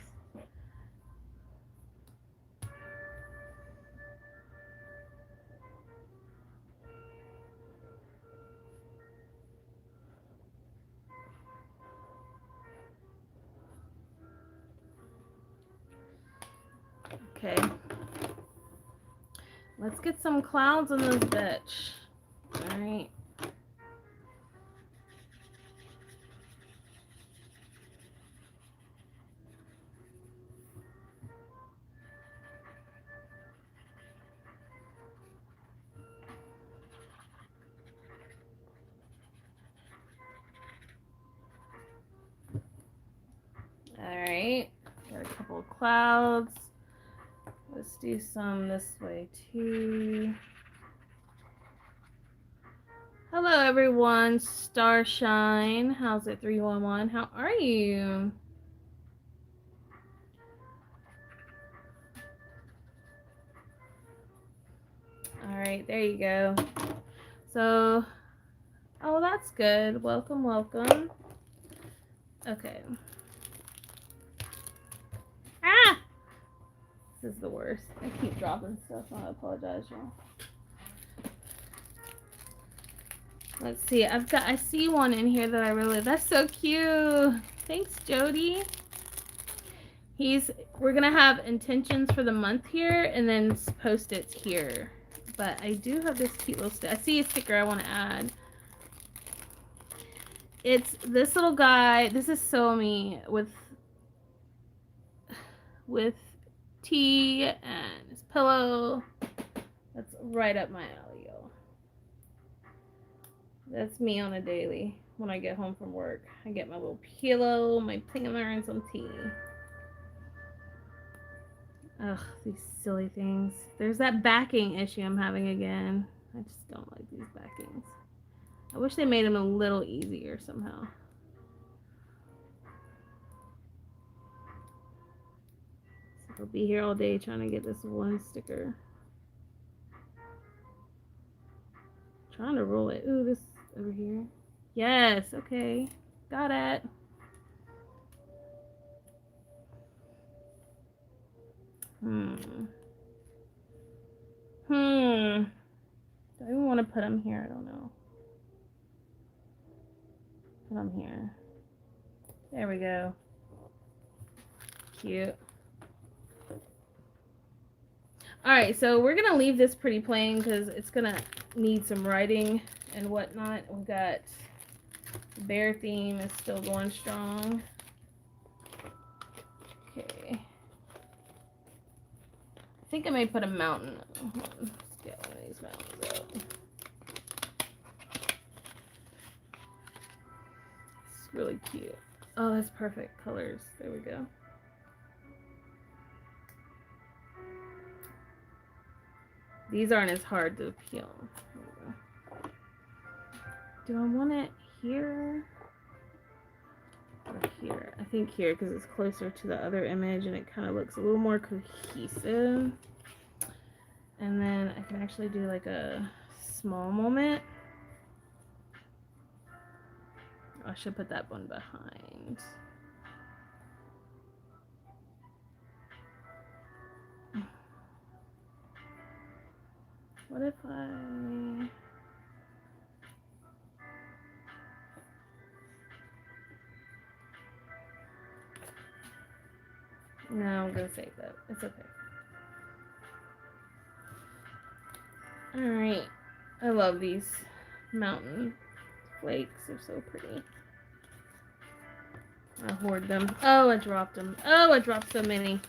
Okay. Let's get some clouds on this bitch. Alright. Alright. Got a couple of clouds. Let's do some this way too. Hello everyone, Starshine. How's it, 311? How are you? Alright, there you go. So, oh, that's good. Welcome, welcome. Okay. Ah! This is the worst. I keep dropping stuff. I apologize, y'all. Let's see. I see one in here that I really, that's so cute. Thanks, Jody. We're gonna have intentions for the month here and then post-its here. But I do have this cute little I see a sticker I want to add. It's this little guy. This is So-Mi with tea and his pillow. That's right up my alley, y'all. That's me on a daily when I get home from work. I get my little pillow, my pinger, and some tea. Ugh, these silly things. There's that backing issue I'm having again. I just don't like these backings. I wish they made them a little easier somehow. So I'll be here all day trying to get this one sticker. Trying to roll it. Ooh, this over here. Yes, okay. Got it. Do I even want to put them here? I don't know. Put them here. There we go. Cute. Alright, so we're going to leave this pretty plain because it's going to need some writing and whatnot. We got the bear theme is still going strong. Okay. I think I may put a mountain. Let's get one of these mountains out. It's really cute. Oh, that's perfect colors. There we go. These aren't as hard to peel. Do I want it here or here? I think here because it's closer to the other image and it kind of looks a little more cohesive. And then I can actually do like a small moment. I should put that one behind. What if I... No, I'm gonna save that. It's okay. Alright. I love these mountain flakes. They're so pretty. I hoard them. Oh, I dropped them. Oh, I dropped so many.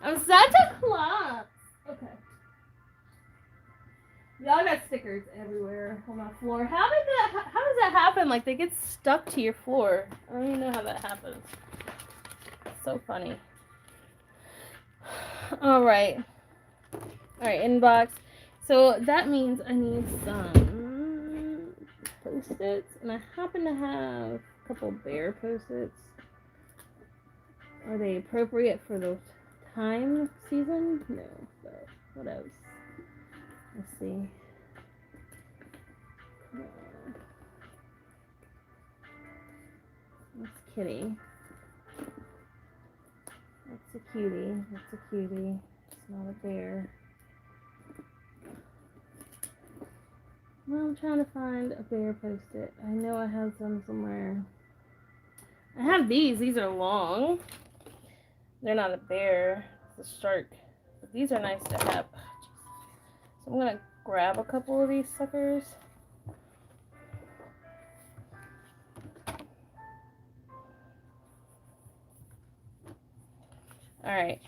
I'm Santa Claus. Okay. Y'all got stickers everywhere on my floor. How does that happen? Like, they get stuck to your floor. I don't even know how that happens. It's so funny. Alright. Alright, inbox. So, that means I need some Post-its. And I happen to have a couple bear Post-its. Are they appropriate for the time season? No. So, what else? Let's see. That's Kitty. That's a cutie. That's a cutie. It's not a bear. Well, I'm trying to find a bear Post-it. I know I have some somewhere. I have these. These are long. They're not a bear. It's a shark. But these are nice to have. So I'm going to grab a couple of these suckers. Alright.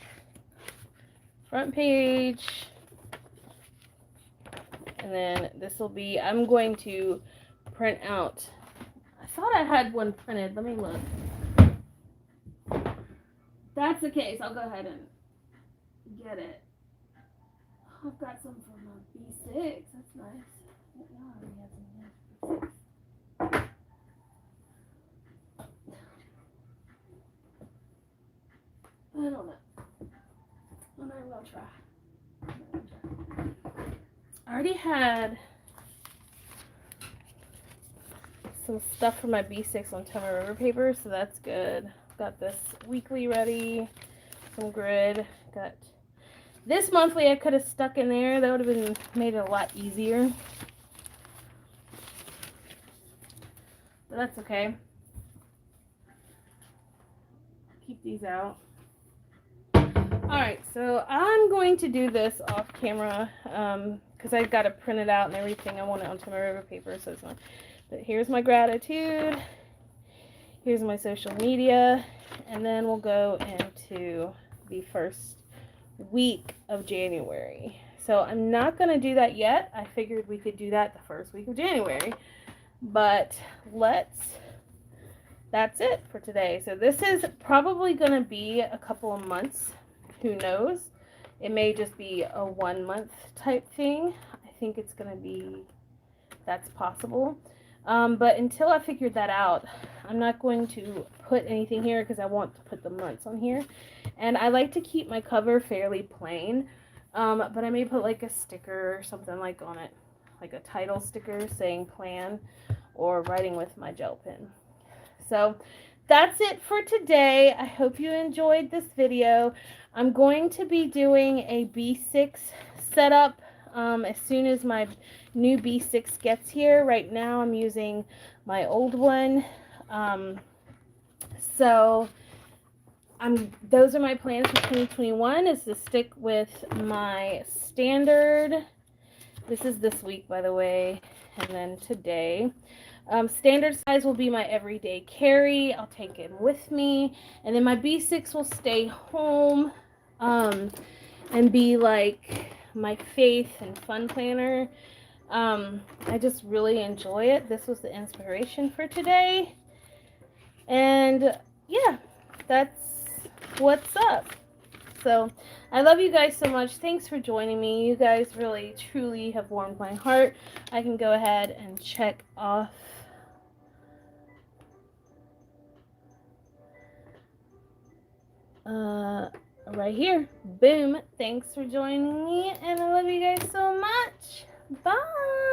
Front page. And then this will be, I'm going to print out. I thought I had one printed. Let me look. That's the case. I'll go ahead and get it. I've got some from B6. That's nice. I already have some B6. I don't know. Well, I will try. I already had some stuff for my B6 on Tama River paper, so that's good. Got this weekly ready, some grid. Got this monthly I could have stuck in there. That would have been made it a lot easier. But that's okay. keep these out. Alright, so I'm going to do this off camera because I've got to print it out and everything. I want it onto my river paper, so it's not. But here's my gratitude. Here's my social media. And then we'll go into the first week of January. So I'm not going to do that yet. I figured we could do that the first week of January. But that's it for today. So this is probably going to be a couple of months. Who knows? It may just be a 1 month type thing. I think it's going to be, that's possible. But until I figured that out, I'm not going to put anything here because I want to put the months on here. And I like to keep my cover fairly plain. But I may put like a sticker or something like on it, like a title sticker saying plan, or writing with my gel pen. So that's it for today. I hope you enjoyed this video. I'm going to be doing a B6 setup as soon as my new B6 gets here. Right now I'm using my old one. So those are my plans for 2021, is to stick with my standard. This is this week, by the way, and then today. Standard size will be my everyday carry. I'll take it with me. And then my B6 will stay home and be like my faith and fun planner. I just really enjoy it. This was the inspiration for today. And yeah, that's what's up. So I love you guys so much. Thanks for joining me. You guys really, truly have warmed my heart. I can go ahead and check off right here. Boom. Thanks for joining me, and I love you guys so much. Bye.